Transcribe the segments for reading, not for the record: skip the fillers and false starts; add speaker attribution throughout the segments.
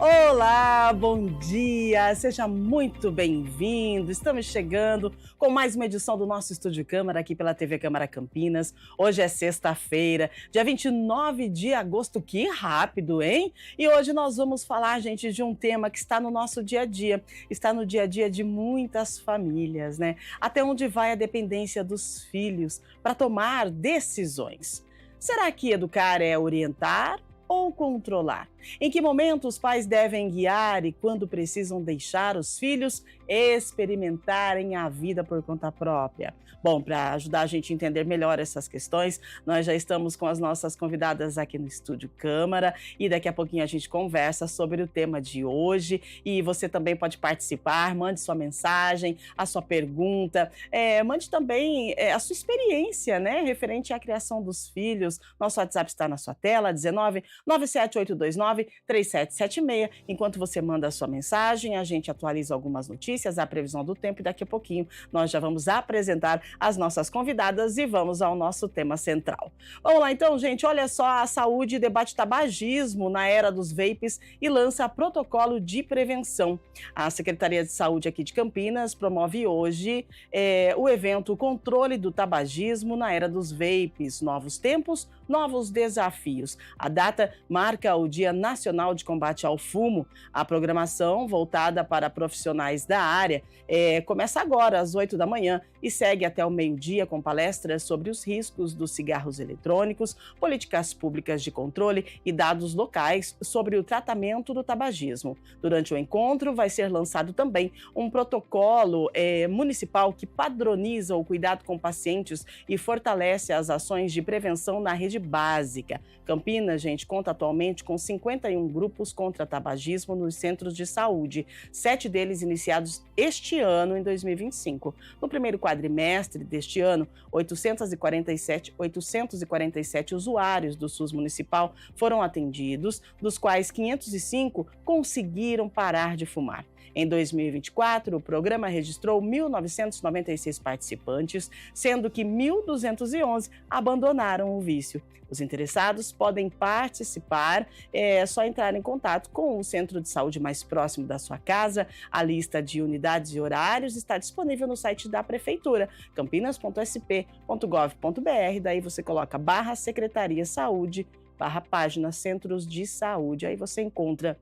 Speaker 1: Olá, bom dia, seja muito bem-vindo. Estamos chegando com mais uma edição do nosso Estúdio Câmara aqui pela TV Câmara Campinas. Hoje é sexta-feira, dia 29 de agosto, que rápido, hein? E hoje nós vamos falar, gente, de um tema que está no nosso dia a dia, está no dia a dia de muitas famílias, né? Até onde vai a dependência dos filhos para tomar decisões? Será que educar é orientar ou controlar? Em que momento os pais devem guiar e quando precisam deixar os filhos experimentarem a vida por conta própria? Bom, para ajudar a gente a entender melhor essas questões, nós já estamos com as nossas convidadas aqui no Estúdio Câmara e daqui a pouquinho a gente conversa sobre o tema de hoje e você também pode participar, mande sua mensagem, a sua pergunta, mande também a sua experiência, né, referente à criação dos filhos. Nosso WhatsApp está na sua tela, 19 97829 3776. Enquanto você manda a sua mensagem, a gente atualiza algumas notícias, a previsão do tempo e daqui a pouquinho nós já vamos apresentar as nossas convidadas e vamos ao nosso tema central. Vamos lá então, gente, olha só, a saúde debate tabagismo na era dos vapes e lança protocolo de prevenção. A Secretaria de Saúde aqui de Campinas promove hoje o evento Controle do Tabagismo na Era dos Vapes, Novos Tempos, Novos Desafios. A data marca o Dia Nacional de Combate ao Fumo. A programação, voltada para profissionais da área, começa agora às 8 da manhã e segue até o meio-dia com palestras sobre os riscos dos cigarros eletrônicos, políticas públicas de controle e dados locais sobre o tratamento do tabagismo. Durante o encontro vai ser lançado também um protocolo municipal que padroniza o cuidado com pacientes e fortalece as ações de prevenção na rede básica. Campinas, gente, conta atualmente com 51 grupos contra tabagismo nos centros de saúde, 7 deles iniciados este ano, em 2025. No primeiro quadrimestre deste ano, 847 usuários do SUS municipal foram atendidos, dos quais 505 conseguiram parar de fumar. Em 2024, o programa registrou 1.996 participantes, sendo que 1.211 abandonaram o vício. Os interessados podem participar, é só entrar em contato com o centro de saúde mais próximo da sua casa. A lista de unidades e horários está disponível no site da Prefeitura, campinas.sp.gov.br, daí você coloca /Secretaria Saúde, /página Centros de Saúde, aí você encontra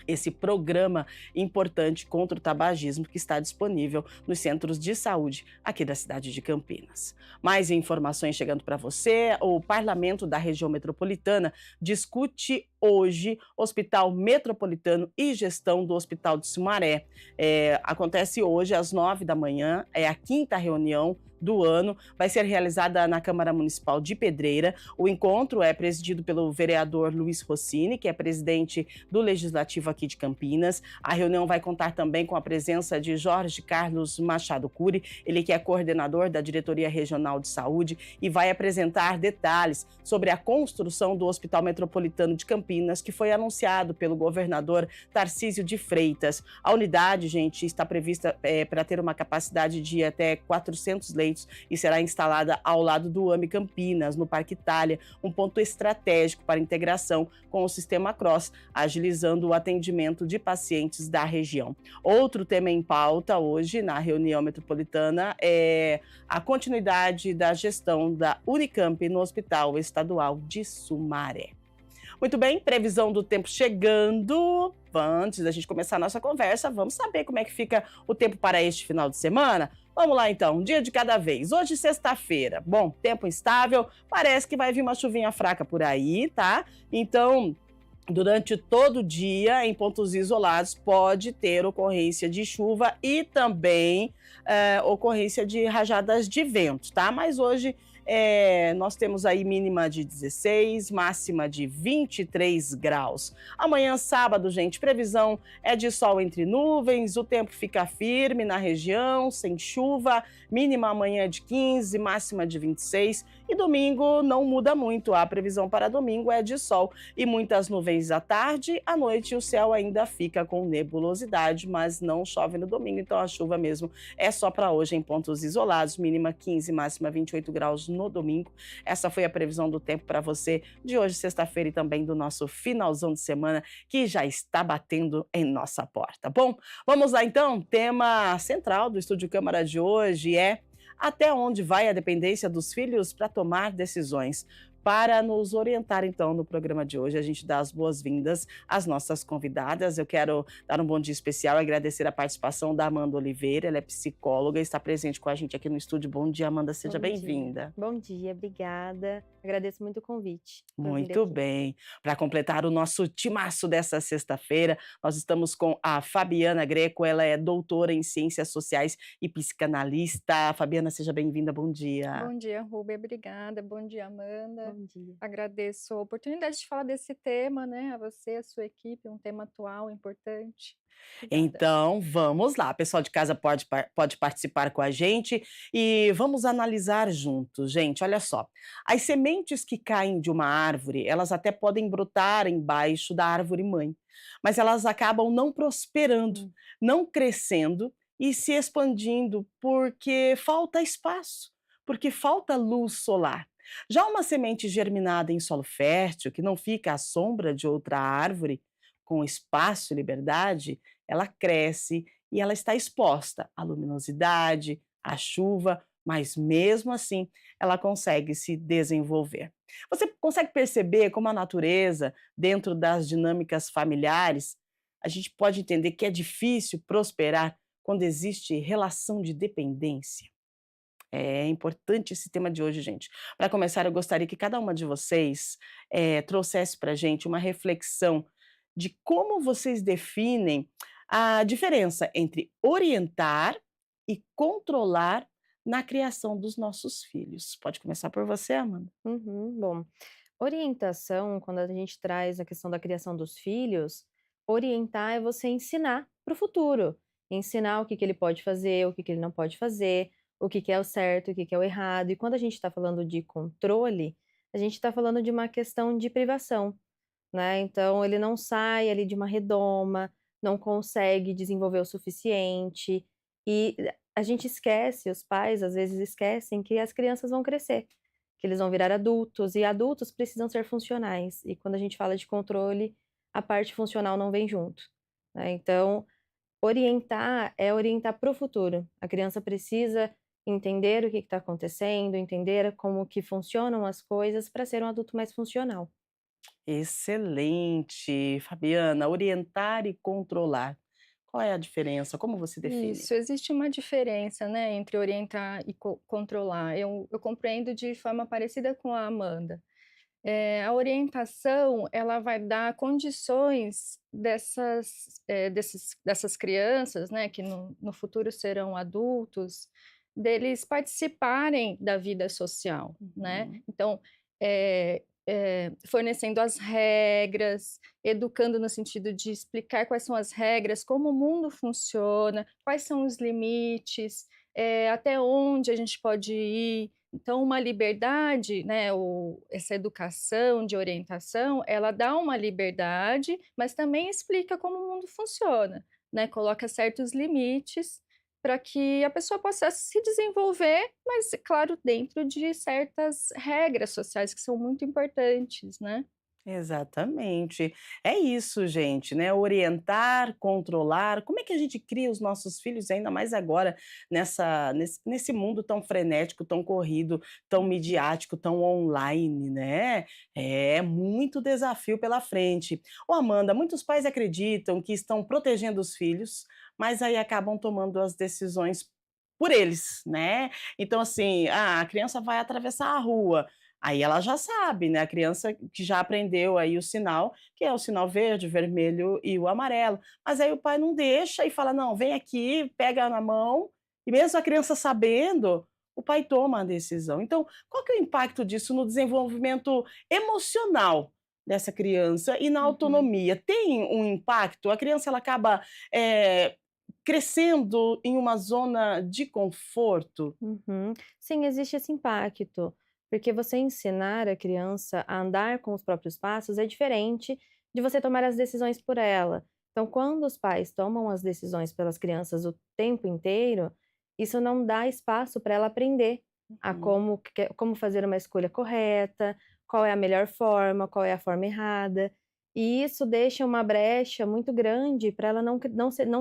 Speaker 1: esse programa importante contra o tabagismo que está disponível nos centros de saúde aqui da cidade de Campinas. Mais informações chegando para você. O Parlamento da Região Metropolitana discute hoje Hospital Metropolitano e gestão do Hospital de Sumaré. Acontece hoje às 9 da manhã, é a 5ª reunião do ano, vai ser realizada na Câmara Municipal de Pedreira. O encontro é presidido pelo vereador Luiz Rossini, que é presidente do Legislativo aqui de Campinas. A reunião vai contar também com a presença de Jorge Carlos Machado Cury, ele que é coordenador da Diretoria Regional de Saúde e vai apresentar detalhes sobre a construção do Hospital Metropolitano de Campinas, que foi anunciado pelo governador Tarcísio de Freitas. A unidade, gente, está prevista para ter uma capacidade de até 400 leitos e será instalada ao lado do AME Campinas, no Parque Itália, um ponto estratégico para integração com o Sistema CROSS, agilizando o atendimento de pacientes da região. Outro tema em pauta hoje na reunião metropolitana é a continuidade da gestão da Unicamp no Hospital Estadual de Sumaré. Muito bem, previsão do tempo chegando. Antes da gente começar a nossa conversa, vamos saber como é que fica o tempo para este final de semana? Vamos lá então, um dia de cada vez. Hoje, sexta-feira, bom, tempo instável, parece que vai vir uma chuvinha fraca por aí, tá? Então, durante todo o dia, em pontos isolados, pode ter ocorrência de chuva e também ocorrência de rajadas de vento, tá? Mas hoje nós temos aí mínima de 16, máxima de 23 graus. Amanhã, sábado, gente, previsão é de sol entre nuvens, o tempo fica firme na região, sem chuva, mínima amanhã de 15, máxima de 26, e domingo não muda muito, a previsão para domingo é de sol e muitas nuvens nuvens à tarde, à noite o céu ainda fica com nebulosidade, mas não chove no domingo, então a chuva mesmo é só para hoje em pontos isolados, mínima 15, máxima 28 graus no domingo. Essa foi a previsão do tempo para você de hoje, sexta-feira, e também do nosso finalzão de semana que já está batendo em nossa porta. Bom, vamos lá então, tema central do Estúdio Câmara de hoje é: até onde vai a dependência dos filhos para tomar decisões? Para nos orientar, então, no programa de hoje, a gente dá as boas-vindas às nossas convidadas. Eu quero dar um bom dia especial e agradecer a participação da Amanda Oliveira, ela é psicóloga e está presente com a gente aqui no estúdio. Bom dia, Amanda, seja bem-vinda.
Speaker 2: Bom dia, obrigada. Agradeço muito o convite.
Speaker 1: Muito bem. Para completar o nosso timaço dessa sexta-feira, nós estamos com a Fabiana Greco, ela é doutora em Ciências Sociais e psicanalista. Fabiana, seja bem-vinda, bom dia.
Speaker 3: Bom dia, Rubem, obrigada. Bom dia, Amanda.
Speaker 2: Bom dia.
Speaker 3: Agradeço a oportunidade de falar desse tema, né? A você, a sua equipe, um tema atual, importante. Obrigada.
Speaker 1: Então, vamos lá. O pessoal de casa pode participar com a gente e vamos analisar juntos. Gente, olha só. As sementes que caem de uma árvore, elas até podem brotar embaixo da árvore mãe, mas elas acabam não prosperando, não crescendo e se expandindo porque falta espaço, porque falta luz solar. Já uma semente germinada em solo fértil, que não fica à sombra de outra árvore, com espaço e liberdade, ela cresce e ela está exposta à luminosidade, à chuva, mas mesmo assim ela consegue se desenvolver. Você consegue perceber como a natureza, dentro das dinâmicas familiares, a gente pode entender que é difícil prosperar quando existe relação de dependência? É importante esse tema de hoje, gente. Para começar, eu gostaria que cada uma de vocês trouxesse para a gente uma reflexão de como vocês definem a diferença entre orientar e controlar na criação dos nossos filhos. Pode começar por você, Amanda.
Speaker 2: Bom, orientação, quando a gente traz a questão da criação dos filhos, orientar é você ensinar para o futuro. Ensinar o que ele pode fazer, o que ele não pode fazer, o que é o certo, o que é o errado. E quando a gente está falando de controle, a gente está falando de uma questão de privação, né? Então, ele não sai ali de uma redoma, não consegue desenvolver o suficiente. E a gente esquece, os pais às vezes esquecem que as crianças vão crescer, que eles vão virar adultos, e adultos precisam ser funcionais. E quando a gente fala de controle, a parte funcional não vem junto, né? Então, orientar é orientar para o futuro. A criança precisa entender o que está acontecendo, entender como que funcionam as coisas para ser um adulto mais funcional.
Speaker 1: Excelente, Fabiana. Orientar e controlar. Qual é a diferença? Como você define?
Speaker 3: Isso, existe uma diferença, né, entre orientar e controlar. Eu compreendo de forma parecida com a Amanda. A orientação, ela vai dar condições dessas crianças, né, que no futuro serão adultos, deles participarem da vida social, né. Então, fornecendo as regras, educando no sentido de explicar quais são as regras, como o mundo funciona, quais são os limites, até onde a gente pode ir. Então, uma liberdade, né, essa educação de orientação, ela dá uma liberdade, mas também explica como o mundo funciona, né, coloca certos limites para que a pessoa possa se desenvolver, mas, é claro, dentro de certas regras sociais que são muito importantes, né.
Speaker 1: Exatamente. É isso, gente, né? Orientar, controlar. Como é que a gente cria os nossos filhos, ainda mais agora, nesse mundo tão frenético, tão corrido, tão midiático, tão online, né? É muito desafio pela frente. Ô, Amanda, muitos pais acreditam que estão protegendo os filhos, mas aí acabam tomando as decisões por eles, né? Então, assim, a criança vai atravessar a rua. Aí ela já sabe, né, a criança que já aprendeu aí o sinal, que é o sinal verde, vermelho e o amarelo. Mas aí o pai não deixa e fala: "Não, vem aqui", pega na mão, e mesmo a criança sabendo, o pai toma a decisão. Então, qual que é o impacto disso no desenvolvimento emocional dessa criança e na
Speaker 3: Uhum.
Speaker 1: autonomia? Tem um impacto? A criança ela acaba, eh, crescendo em uma zona de conforto?
Speaker 2: Uhum. Sim, existe esse impacto, porque você ensinar a criança a andar com os próprios passos é diferente de você tomar as decisões por ela. Então, quando os pais tomam as decisões pelas crianças o tempo inteiro, isso não dá espaço para ela aprender a
Speaker 1: Uhum.
Speaker 2: como fazer uma escolha correta, qual é a melhor forma, qual é a forma errada. E isso deixa uma brecha muito grande para ela não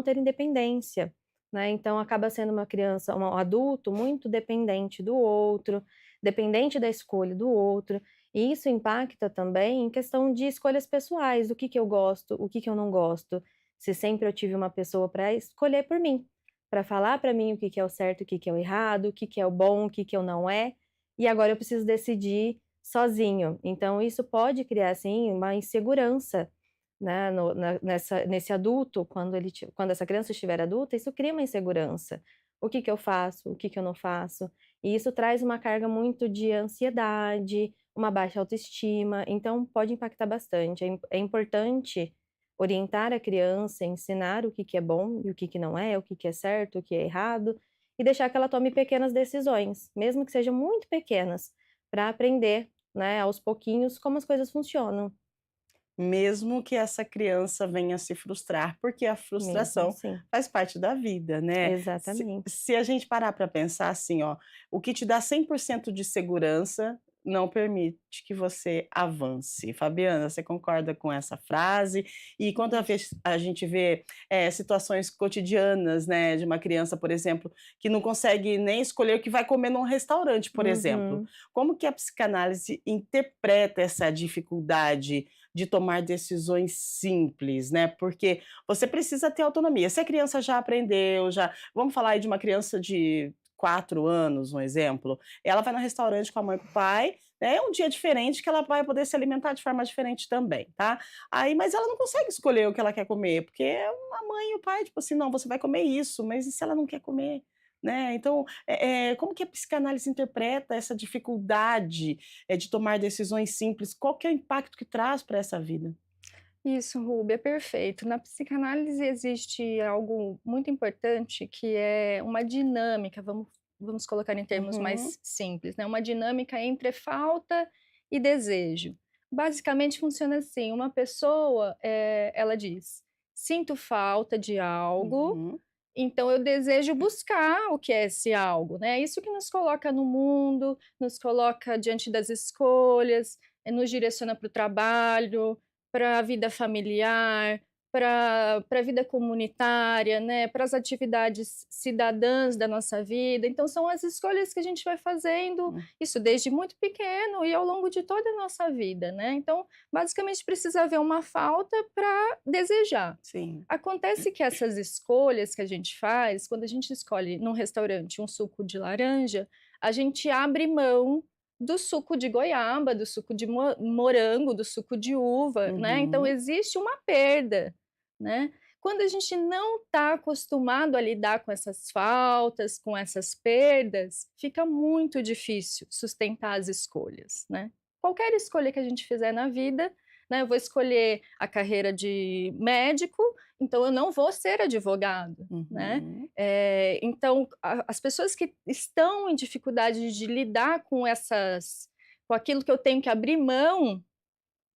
Speaker 2: ter independência, né. Então acaba sendo uma criança um adulto muito dependente do outro, dependente da escolha do outro, e isso impacta também em questão de escolhas pessoais, o que que eu gosto, o que que eu não gosto, se sempre eu tive uma pessoa para escolher por mim, para falar para mim o que que é o certo, o que que é o errado, o que que é o bom, o que que eu não é, e agora eu preciso decidir sozinho. Então isso pode criar, assim, uma insegurança, né, nesse adulto, quando essa criança estiver adulta, isso cria uma insegurança. O que que eu faço? O que que eu não faço? E isso traz uma carga muito de ansiedade, uma baixa autoestima, então pode impactar bastante. É importante orientar a criança, ensinar o que que é bom e o que não é, o que que é certo, o que é errado, e deixar que ela tome pequenas decisões, mesmo que sejam muito pequenas, para aprender, né, aos pouquinhos como as coisas funcionam.
Speaker 1: Mesmo que essa criança venha se frustrar, porque a
Speaker 2: Mesmo
Speaker 1: frustração
Speaker 2: assim.
Speaker 1: faz parte da vida, né.
Speaker 2: Exatamente.
Speaker 1: Se a gente parar para pensar assim, ó, o que te dá 100% de segurança, não permite que você avance. Fabiana, você concorda com essa frase? E quando a gente vê, situações cotidianas, né, de uma criança, por exemplo, que não consegue nem escolher o que vai comer num restaurante, por exemplo,
Speaker 2: Uhum.
Speaker 1: como que a psicanálise interpreta essa dificuldade de tomar decisões simples, né, porque você precisa ter autonomia. Se a criança já aprendeu, já vamos falar aí de uma criança de 4 anos, um exemplo, ela vai no restaurante com a mãe e com o pai, né, é um dia diferente que ela vai poder se alimentar de forma diferente também, tá. Aí mas ela não consegue escolher o que ela quer comer, porque a mãe e o pai, tipo assim: "Não, você vai comer isso", mas e se ela não quer comer, né. Então, como que a psicanálise interpreta essa dificuldade, de tomar decisões simples? Qual que é o impacto que traz para essa vida?
Speaker 3: Isso, Ruby, é perfeito. Na psicanálise existe algo muito importante que é uma dinâmica, vamos colocar em termos
Speaker 1: Uhum,
Speaker 3: mais simples, né, uma dinâmica entre falta e desejo. Basicamente funciona assim, uma pessoa, ela diz: "Sinto falta de algo,
Speaker 1: uhum.
Speaker 3: então eu desejo buscar o que é esse algo", né. Isso que nos coloca no mundo, nos coloca diante das escolhas, nos direciona para o trabalho, para a vida familiar, para a vida comunitária, né, para as atividades cidadãs da nossa vida. Então são as escolhas que a gente vai fazendo,
Speaker 1: Hum,
Speaker 3: isso desde muito pequeno e ao longo de toda a nossa vida, né. Então, basicamente precisa haver uma falta para desejar.
Speaker 1: sim.
Speaker 3: Acontece que essas escolhas que a gente faz, quando a gente escolhe num restaurante um suco de laranja, a gente abre mão do suco de goiaba, do suco de morango, do suco de uva, né, então
Speaker 1: Uhum.
Speaker 3: existe uma perda, né. Quando a gente não está acostumado a lidar com essas faltas, com essas perdas, fica muito difícil sustentar as escolhas, né. Qualquer escolha que a gente fizer na vida, né, eu vou escolher a carreira de médico, então eu não vou ser advogado, né.
Speaker 1: Uhum.
Speaker 3: Então as pessoas que estão em dificuldade de lidar com aquilo que eu tenho que abrir mão,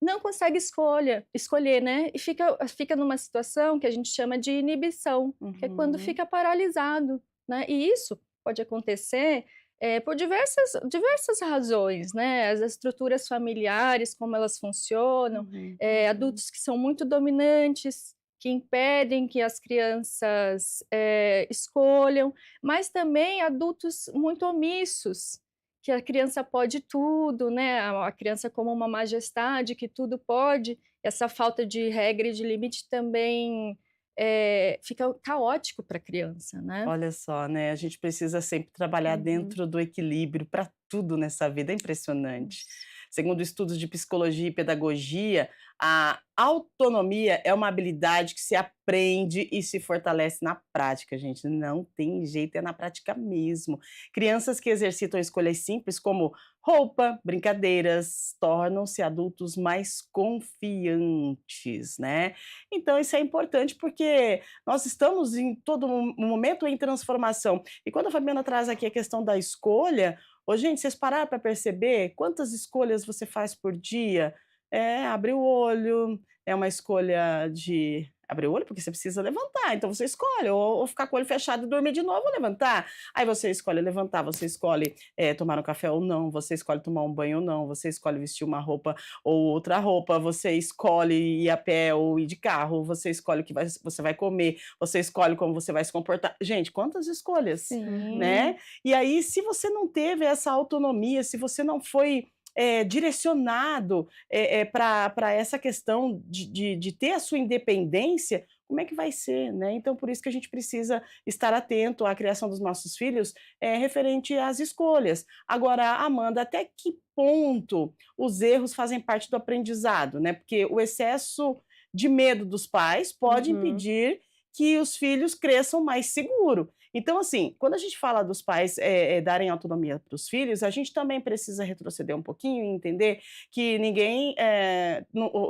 Speaker 3: não consegue escolher, né, e fica numa situação que a gente chama de inibição, que é quando
Speaker 1: Uhum.
Speaker 3: fica paralisado, né. E isso pode acontecer, por diversas razões, né, as estruturas familiares, como elas funcionam,
Speaker 1: Uhum. Uhum.
Speaker 3: adultos que são muito dominantes, que impedem que as crianças, escolham, mas também adultos muito omissos, que a criança pode tudo, né, a criança como uma majestade que tudo pode, essa falta de regra e de limite também, fica caótico para a criança, né.
Speaker 1: Olha só, né, a gente precisa sempre trabalhar
Speaker 2: Uhum.
Speaker 1: dentro do equilíbrio para tudo nessa vida, é impressionante.
Speaker 3: Isso.
Speaker 1: Segundo estudos de psicologia e pedagogia, a autonomia é uma habilidade que se aprende e se fortalece na prática, gente, não tem jeito, é na prática mesmo. Crianças que exercitam escolhas simples como roupa, brincadeiras, tornam-se adultos mais confiantes, né. Então isso é importante porque nós estamos em todo momento em transformação. E quando a Fabiana traz aqui a questão da escolha, ô gente, vocês pararam para perceber quantas escolhas você faz por dia? Abrir o olho, é uma escolha de abrir o olho, porque você precisa levantar, então você escolhe, ou ficar com o olho fechado e dormir de novo ou levantar. Aí você escolhe levantar, você escolhe tomar um café ou não, você escolhe tomar um banho ou não, você escolhe vestir uma roupa ou outra roupa, você escolhe ir a pé ou ir de carro, você escolhe o que você vai comer, você escolhe como você vai se comportar. Gente, quantas escolhas,
Speaker 2: Uhum.
Speaker 1: né? E aí, se você não teve essa autonomia, se você não foi direcionado para essa questão de ter a sua independência, como é que vai ser, né? Então, por isso que a gente precisa estar atento à criação dos nossos filhos referente às escolhas. Agora, Amanda, até que ponto os erros fazem parte do aprendizado, né? Porque o excesso de medo dos pais pode
Speaker 2: Uhum.
Speaker 1: impedir que os filhos cresçam mais seguro. Então, assim, quando a gente fala dos pais darem autonomia para os filhos, a gente também precisa retroceder um pouquinho e entender que ninguém,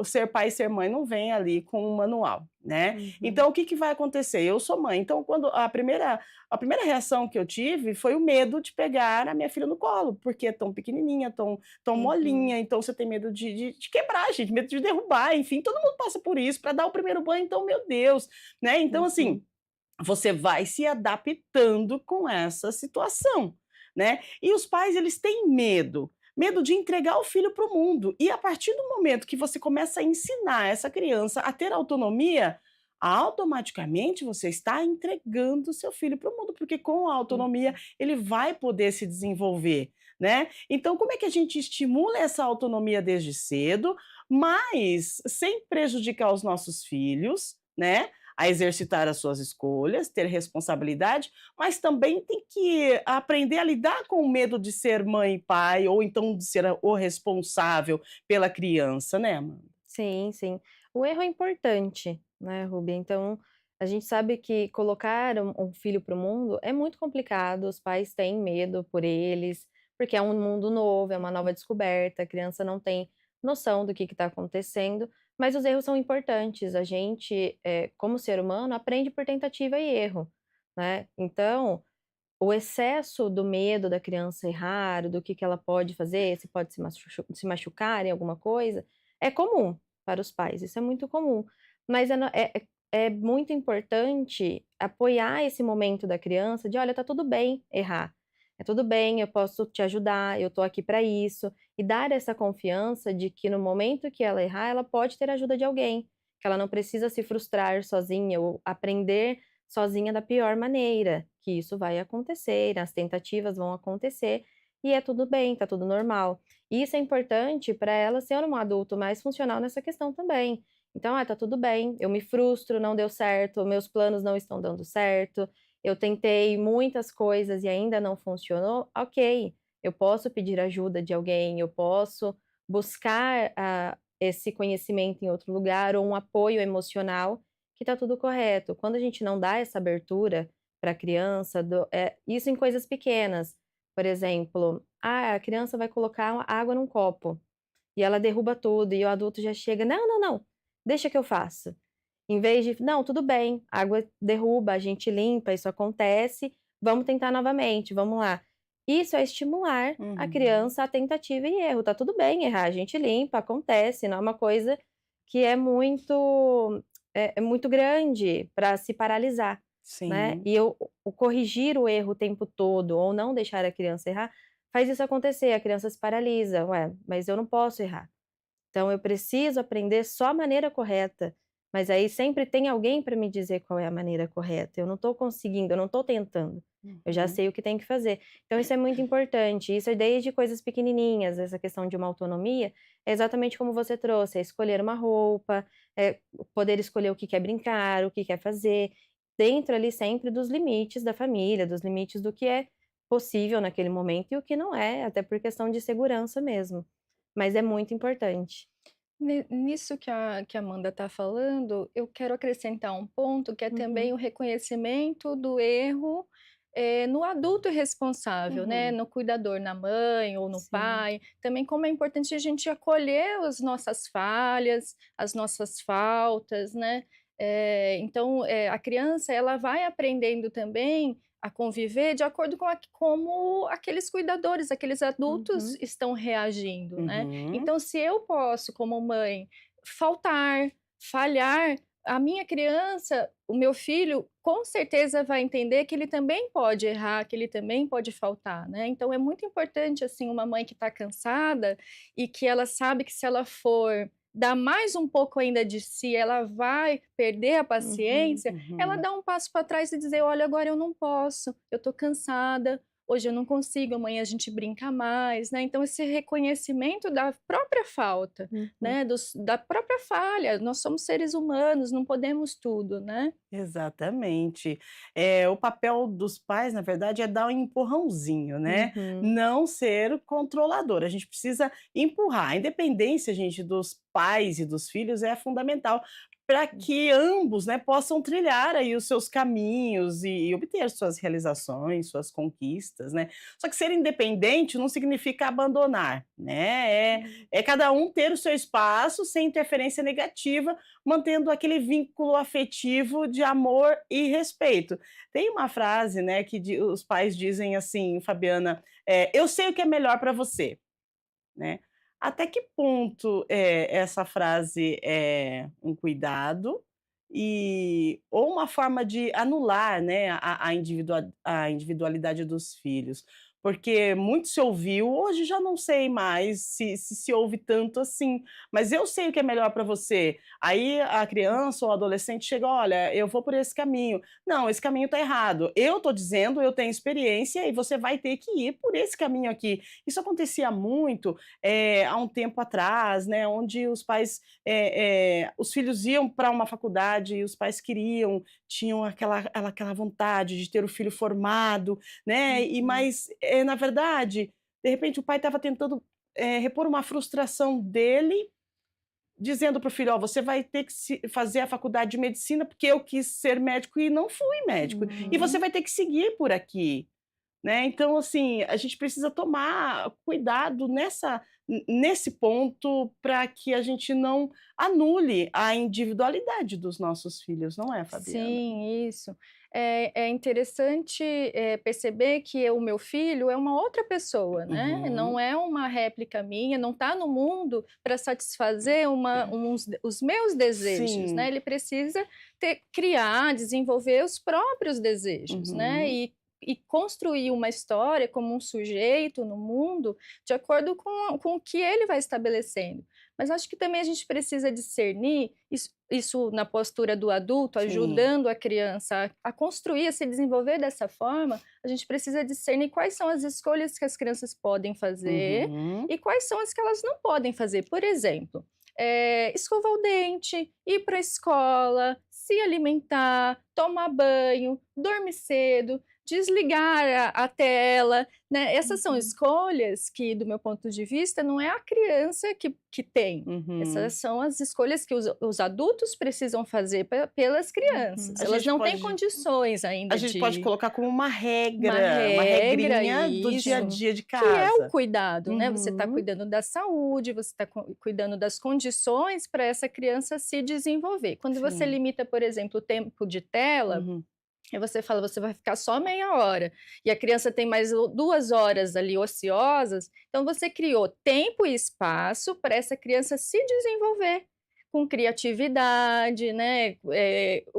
Speaker 1: ser pai e ser mãe não vem ali com um manual, né?
Speaker 2: Uhum.
Speaker 1: Então, o que, que vai acontecer? Eu sou mãe, então quando a primeira reação que eu tive foi o medo de pegar a minha filha no colo, porque é tão pequenininha, tão
Speaker 2: Uhum.
Speaker 1: molinha, então você tem medo de quebrar, gente, medo de derrubar, enfim, todo mundo passa por isso, para dar o primeiro banho, então, meu Deus, né? Então, assim,
Speaker 2: Uhum.
Speaker 1: você vai se adaptando com essa situação, né? E os pais, eles têm medo de entregar o filho para o mundo. E a partir do momento que você começa a ensinar essa criança a ter autonomia, automaticamente você está entregando o seu filho para o mundo, porque com a autonomia
Speaker 2: Uhum.
Speaker 1: ele vai poder se desenvolver, né? Então, como é que a gente estimula essa autonomia desde cedo, mas sem prejudicar os nossos filhos, né? A exercitar as suas escolhas, ter responsabilidade, mas também tem que aprender a lidar com o medo de ser mãe e pai, ou então de ser o responsável pela criança, né, Amanda?
Speaker 2: Sim, sim. O erro é importante, né, Ruby? Então, a gente sabe que colocar um filho para o mundo é muito complicado, os pais têm medo por eles, porque é um mundo novo, é uma nova descoberta, a criança não tem noção do que está acontecendo, mas os erros são importantes. A gente, como ser humano, aprende por tentativa e erro, né? Então, o excesso do medo da criança errar, do que ela pode fazer, se pode se machucar em alguma coisa, é comum para os pais, isso é muito comum. Mas é muito importante apoiar esse momento da criança de: "Olha, tá tudo bem errar, é tudo bem, eu posso te ajudar, eu tô aqui para isso", e dar essa confiança de que no momento que ela errar, ela pode ter ajuda de alguém, que ela não precisa se frustrar sozinha ou aprender sozinha da pior maneira, que isso vai acontecer, as tentativas vão acontecer e é tudo bem, tá tudo normal. E isso é importante para ela ser um adulto mais funcional nessa questão também. Então, tá tudo bem, eu me frustro, não deu certo, meus planos não estão dando certo, eu tentei muitas coisas e ainda não funcionou, ok, eu posso pedir ajuda de alguém, eu posso buscar esse conhecimento em outro lugar ou um apoio emocional que tá tudo correto. Quando a gente não dá essa abertura para a criança, isso em coisas pequenas. Por exemplo, a criança vai colocar água num copo e ela derruba tudo e o adulto já chega: "Não, não, não, deixa que eu faço". Em vez de: "Não, tudo bem, a água derruba, a gente limpa, isso acontece, vamos tentar novamente, vamos lá". Isso é estimular a
Speaker 1: Uhum.
Speaker 2: criança a tentativa e erro. Tá tudo bem errar, a gente limpa, acontece, não é uma coisa que é muito grande para se paralisar, né.
Speaker 1: Sim.
Speaker 2: E o corrigir o erro o tempo todo ou não deixar a criança errar, faz isso acontecer, a criança se paralisa: "Ué, mas eu não posso errar". Então eu preciso aprender só a maneira correta, mas aí sempre tem alguém para me dizer qual é a maneira correta, eu não estou conseguindo, eu não estou tentando, eu já
Speaker 1: Uhum.
Speaker 2: sei o que tem que fazer. Então isso é muito importante, isso é desde coisas pequenininhas, essa questão de uma autonomia, é exatamente como você trouxe, é escolher uma roupa, é poder escolher o que quer brincar, o que quer fazer, dentro ali sempre dos limites da família, dos limites do que é possível naquele momento e o que não é, até por questão de segurança mesmo. Mas é muito importante.
Speaker 3: Nisso que a Amanda está falando, eu quero acrescentar um ponto que é também
Speaker 2: Uhum,
Speaker 3: o reconhecimento do erro, no adulto responsável, né,
Speaker 1: Uhum.
Speaker 3: no cuidador, na mãe ou no
Speaker 2: sim.
Speaker 3: pai. Também como é importante a gente acolher as nossas falhas, as nossas faltas, né. Então, a criança ela vai aprendendo também a conviver de acordo com como aqueles cuidadores, aqueles adultos
Speaker 2: Uhum,
Speaker 3: estão reagindo, né.
Speaker 1: Uhum.
Speaker 3: Então, se eu posso, como mãe, faltar, falhar, a minha criança, o meu filho, com certeza vai entender que ele também pode errar, que ele também pode faltar, né. Então é muito importante, assim, uma mãe que está cansada e que ela sabe que se ela for dar mais um pouco ainda de si, ela vai perder a
Speaker 1: Uhum,
Speaker 3: paciência, ela
Speaker 1: uhum.
Speaker 3: dá um passo para trás e dizer: "Olha, agora eu não posso, eu estou cansada, hoje eu não consigo, amanhã a gente brinca mais", né. Então esse reconhecimento da própria falta,
Speaker 2: Uhum.
Speaker 3: né, da própria falha, nós somos seres humanos, não podemos tudo, né.
Speaker 1: Exatamente. O papel dos pais, na verdade, é dar um empurrãozinho, né,
Speaker 2: Uhum.
Speaker 1: não ser o controlador, a gente precisa empurrar. A independência, gente, dos pais e dos filhos é fundamental para que ambos, né, possam trilhar aí os seus caminhos e obter suas realizações, suas conquistas, né. Só que ser independente não significa abandonar, né, é cada um ter o seu espaço sem interferência negativa, mantendo aquele vínculo afetivo de amor e respeito. Tem uma frase, né, que os pais dizem assim, Fabiana, eu sei o que é melhor para você, né? Até que ponto essa frase é um cuidado ou uma forma de anular, né, a individualidade dos filhos? Porque muito se ouviu, hoje já não sei mais se ouve tanto assim, mas eu sei o que é melhor para você. Aí a criança ou o adolescente chega: "Olha, eu vou por esse caminho". "Não, esse caminho está errado. Eu estou dizendo, eu tenho experiência e você vai ter que ir por esse caminho aqui". Isso acontecia muito há um tempo atrás, né, onde os filhos iam para uma faculdade e os pais tinham aquela vontade de ter o filho formado, né,
Speaker 2: Uhum.
Speaker 1: na verdade, de repente o pai estava tentando, repor uma frustração dele, dizendo para o filho: "Ó, você vai ter que fazer a faculdade de medicina, porque eu quis ser médico e não fui médico, e você
Speaker 2: Uhum.
Speaker 1: vai ter que seguir por aqui". Né, então assim, a gente precisa tomar cuidado nesse ponto para que a gente não anule a individualidade dos nossos filhos, não é, Fabiana?
Speaker 3: Sim, isso. É interessante, perceber que o meu filho é uma outra pessoa, né, não
Speaker 1: Uhum.
Speaker 3: é uma réplica minha, não está no mundo para satisfazer os meus desejos, né,
Speaker 1: Sim.
Speaker 3: ele precisa criar, desenvolver os próprios desejos, né,
Speaker 1: Uhum.
Speaker 3: e construir uma história como um sujeito no mundo, de acordo com o que ele vai estabelecendo. Mas acho que também a gente precisa discernir isso na postura do adulto,
Speaker 1: Sim.
Speaker 3: ajudando a criança a construir, a se desenvolver dessa forma, a gente precisa discernir quais são as escolhas que as crianças podem fazer
Speaker 1: Uhum.
Speaker 3: e quais são as que elas não podem fazer. Por exemplo, escovar o dente, ir para a escola, se alimentar, tomar banho, dormir cedo, desligar a tela, né? Essas são
Speaker 2: Uhum.
Speaker 3: escolhas que, do meu ponto de vista, não é a criança que tem. Essas
Speaker 1: Uhum.
Speaker 3: são as escolhas que os adultos precisam fazer pelas
Speaker 2: Uhum.
Speaker 3: crianças. Elas não têm condições
Speaker 1: A
Speaker 3: ainda
Speaker 1: gente pode
Speaker 3: de
Speaker 1: colocar como
Speaker 3: uma
Speaker 1: uma
Speaker 3: regra,
Speaker 1: regrinha do dia a
Speaker 3: isso,
Speaker 1: dia de
Speaker 3: que é o
Speaker 1: casa.
Speaker 3: cuidado, né, você está
Speaker 1: Uhum.
Speaker 3: cuidando da saúde, você está cuidando das condições para essa criança se desenvolver. Quando você
Speaker 1: Sim.
Speaker 3: limita, por exemplo, o tempo de tela,
Speaker 1: Uhum.
Speaker 3: e você fala: "Você vai ficar só meia hora", e a criança tem mais 2 horas ali ociosas, então você criou tempo e espaço para essa criança se desenvolver, com criatividade, né,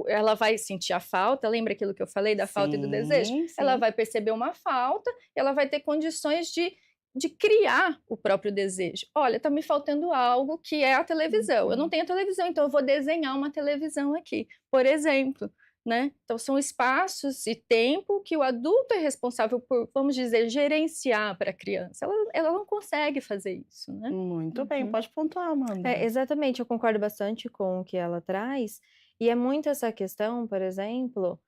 Speaker 3: ela vai sentir a falta, lembra aquilo que eu falei da falta e do desejo?
Speaker 1: Sim,
Speaker 3: Ela
Speaker 1: sim.
Speaker 3: vai perceber uma falta, ela vai ter condições de criar o próprio desejo. "Olha, está me faltando algo que é a televisão, eu não
Speaker 2: Uhum.
Speaker 3: tenho televisão, então eu vou desenhar uma televisão aqui", por exemplo, né. Então são espaços e tempo que o adulto é responsável por, vamos dizer, gerenciar para a criança. Ela não consegue fazer isso, né.
Speaker 1: Muito bem,
Speaker 2: Uhum.
Speaker 1: pode pontuar,
Speaker 2: É,
Speaker 1: Amanda.
Speaker 2: exatamente, eu concordo bastante com o que ela traz, e é muito essa questão, por exemplo,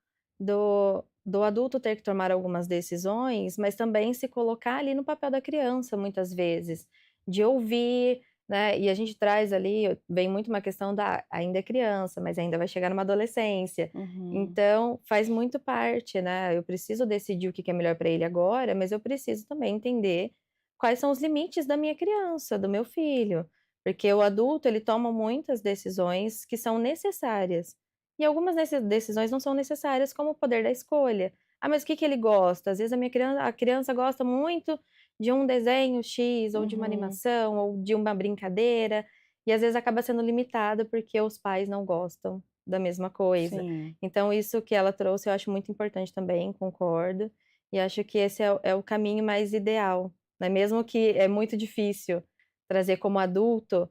Speaker 2: do adulto ter que tomar algumas decisões, mas também se colocar ali no papel da criança, muitas vezes, de ouvir, né, e a gente traz ali, vem muito uma questão da ainda é criança, mas ainda vai chegar numa adolescência,
Speaker 1: Uhum.
Speaker 2: então faz muito parte, né, eu preciso decidir o que que é melhor para ele agora, mas eu preciso também entender quais são os limites da minha criança, do meu filho. Porque o adulto, ele toma muitas decisões que são necessárias, e algumas decisões não são necessárias, como o poder da escolha. "Ah, mas o que que ele gosta?" Às vezes a criança gosta muito de um desenho X, ou de uma
Speaker 1: Uhum.
Speaker 2: animação, ou de uma brincadeira, e às vezes acaba sendo limitado porque os pais não gostam da mesma coisa.
Speaker 1: Sim.
Speaker 2: Então isso que ela trouxe eu acho muito importante também, concordo, e acho que esse é o caminho mais ideal, né, mesmo que é muito difícil trazer como adulto,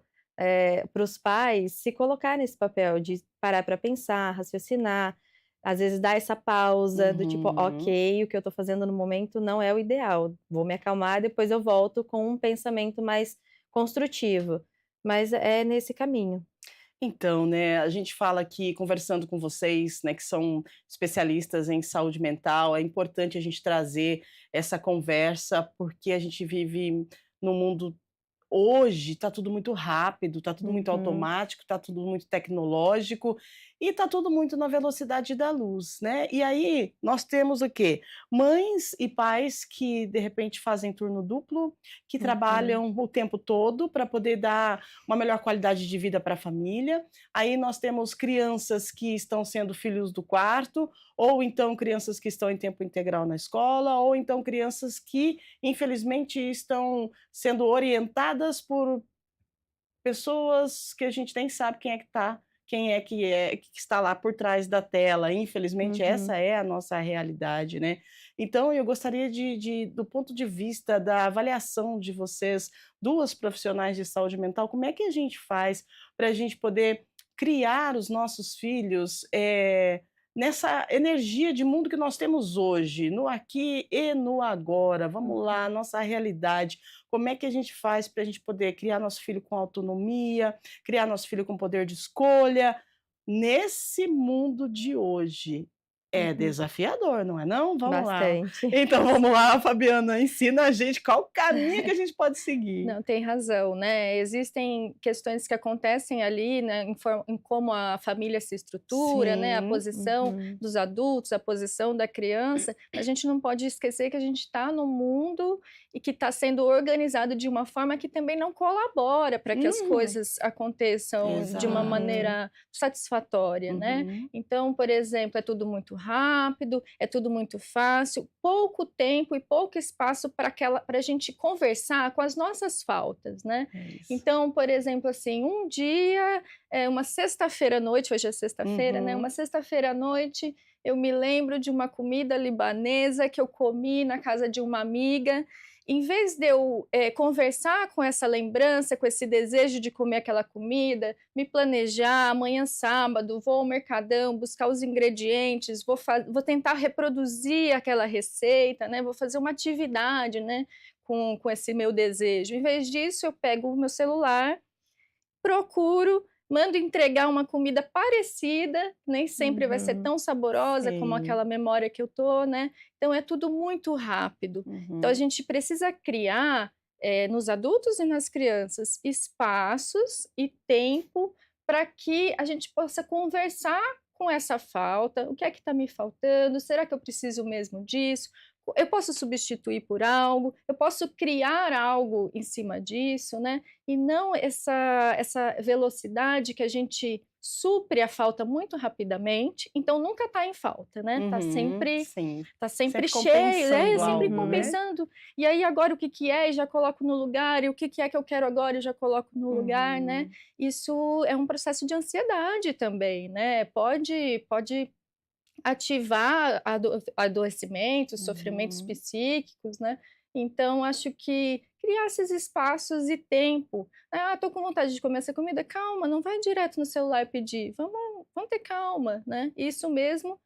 Speaker 2: para os pais se colocar nesse papel de parar para pensar, raciocinar, às vezes dar essa pausa do tipo:
Speaker 1: Uhum.
Speaker 2: "Ok, o que eu estou fazendo no momento não é o ideal, vou me acalmar, depois eu volto com um pensamento mais construtivo", mas é nesse caminho.
Speaker 1: Então, né, a gente fala aqui, conversando com vocês, né, que são especialistas em saúde mental, é importante a gente trazer essa conversa, porque a gente vive num mundo. Hoje está tudo muito rápido, está tudo muito
Speaker 2: Uhum,
Speaker 1: automático, está tudo muito tecnológico e está tudo muito na velocidade da luz, né. E aí nós temos o quê? Mães e pais que de repente fazem turno duplo, que
Speaker 2: uhum,
Speaker 1: trabalham o tempo todo para poder dar uma melhor qualidade de vida para a família. Aí nós temos crianças que estão sendo filhos do quarto, ou então crianças que estão em tempo integral na escola, ou então crianças que infelizmente estão sendo orientadas por pessoas que a gente nem sabe quem é que está lá por trás da tela. Infelizmente essa
Speaker 2: uhum.
Speaker 1: é a nossa realidade, né. Então eu gostaria de do ponto de vista da avaliação de vocês, 2 profissionais de saúde mental, como é que a gente faz para a gente poder criar os nossos filhos, nessa energia de mundo que nós temos hoje, no aqui e no agora. Vamos lá,
Speaker 2: Uhum.
Speaker 1: nossa realidade. Como é que a gente faz para a gente poder criar nosso filho com autonomia, criar nosso filho com poder de escolha, nesse mundo de hoje? É
Speaker 2: Uhum.
Speaker 1: desafiador, não é não? Vamos lá.
Speaker 2: Bastante.
Speaker 1: Então vamos lá, Fabiana, ensina a gente qual o caminho que a gente pode seguir.
Speaker 3: Não, tem razão, né, existem questões que acontecem ali, né, em como a família se estrutura, né, a
Speaker 1: Sim,
Speaker 3: posição
Speaker 2: Uhum.
Speaker 3: dos adultos, a posição da criança, a gente não pode esquecer que a gente está no mundo e que está sendo organizado de uma forma que também não colabora para que as
Speaker 1: uhum,
Speaker 3: coisas aconteçam de uma
Speaker 1: exato.
Speaker 2: Uhum.
Speaker 3: maneira satisfatória, né.
Speaker 1: Uhum,
Speaker 3: Então, por exemplo, é tudo muito rápido, é tudo muito fácil, pouco tempo e pouco espaço para a gente conversar com as nossas faltas, né.
Speaker 1: é isso.
Speaker 3: Então, por exemplo, assim, um dia, uma sexta-feira à noite, hoje é sexta-feira, né, uma
Speaker 1: Uhum.
Speaker 3: sexta-feira à noite, eu me lembro de uma comida libanesa que eu comi na casa de uma amiga. Em vez de eu, conversar com essa lembrança, com esse desejo de comer aquela comida, me planejar, amanhã sábado vou ao mercadão buscar os ingredientes, vou tentar reproduzir aquela receita, né, vou fazer uma atividade, né, com esse meu desejo. Em vez disso, eu pego o meu celular, procuro, mando entregar uma comida parecida, nem sempre vai ser
Speaker 2: Uhum.
Speaker 3: tão saborosa como
Speaker 1: Sim.
Speaker 3: aquela memória que eu tô, né, então é tudo muito rápido. Então a
Speaker 1: Uhum.
Speaker 3: gente precisa criar, nos adultos e nas crianças, espaços e tempo para que a gente possa conversar com essa falta, o que é que está me faltando, será que eu preciso mesmo disso? Eu posso substituir por algo, eu posso criar algo em cima disso, né? E não essa velocidade que a gente supre a falta muito rapidamente, então nunca está em falta, né,
Speaker 1: Uhum. Sim.
Speaker 3: tá sempre
Speaker 1: Sempre
Speaker 3: cheio,
Speaker 1: compensando
Speaker 3: sempre
Speaker 1: algo,
Speaker 2: Uhum.
Speaker 1: né?
Speaker 3: compensando. E aí agora o que que é, e já coloco no lugar, e o que que é que eu quero agora, e já coloco no lugar, né.
Speaker 1: Uhum.
Speaker 3: Isso é um processo de ansiedade também, né, pode ativar adoecimentos, sofrimentos
Speaker 1: Uhum.
Speaker 3: psíquicos, né. Então acho que criar esses espaços e tempo. "Ah, tô com vontade de comer essa comida", calma, não vai direto no celular pedir, vamos ter calma, né. Isso mesmo,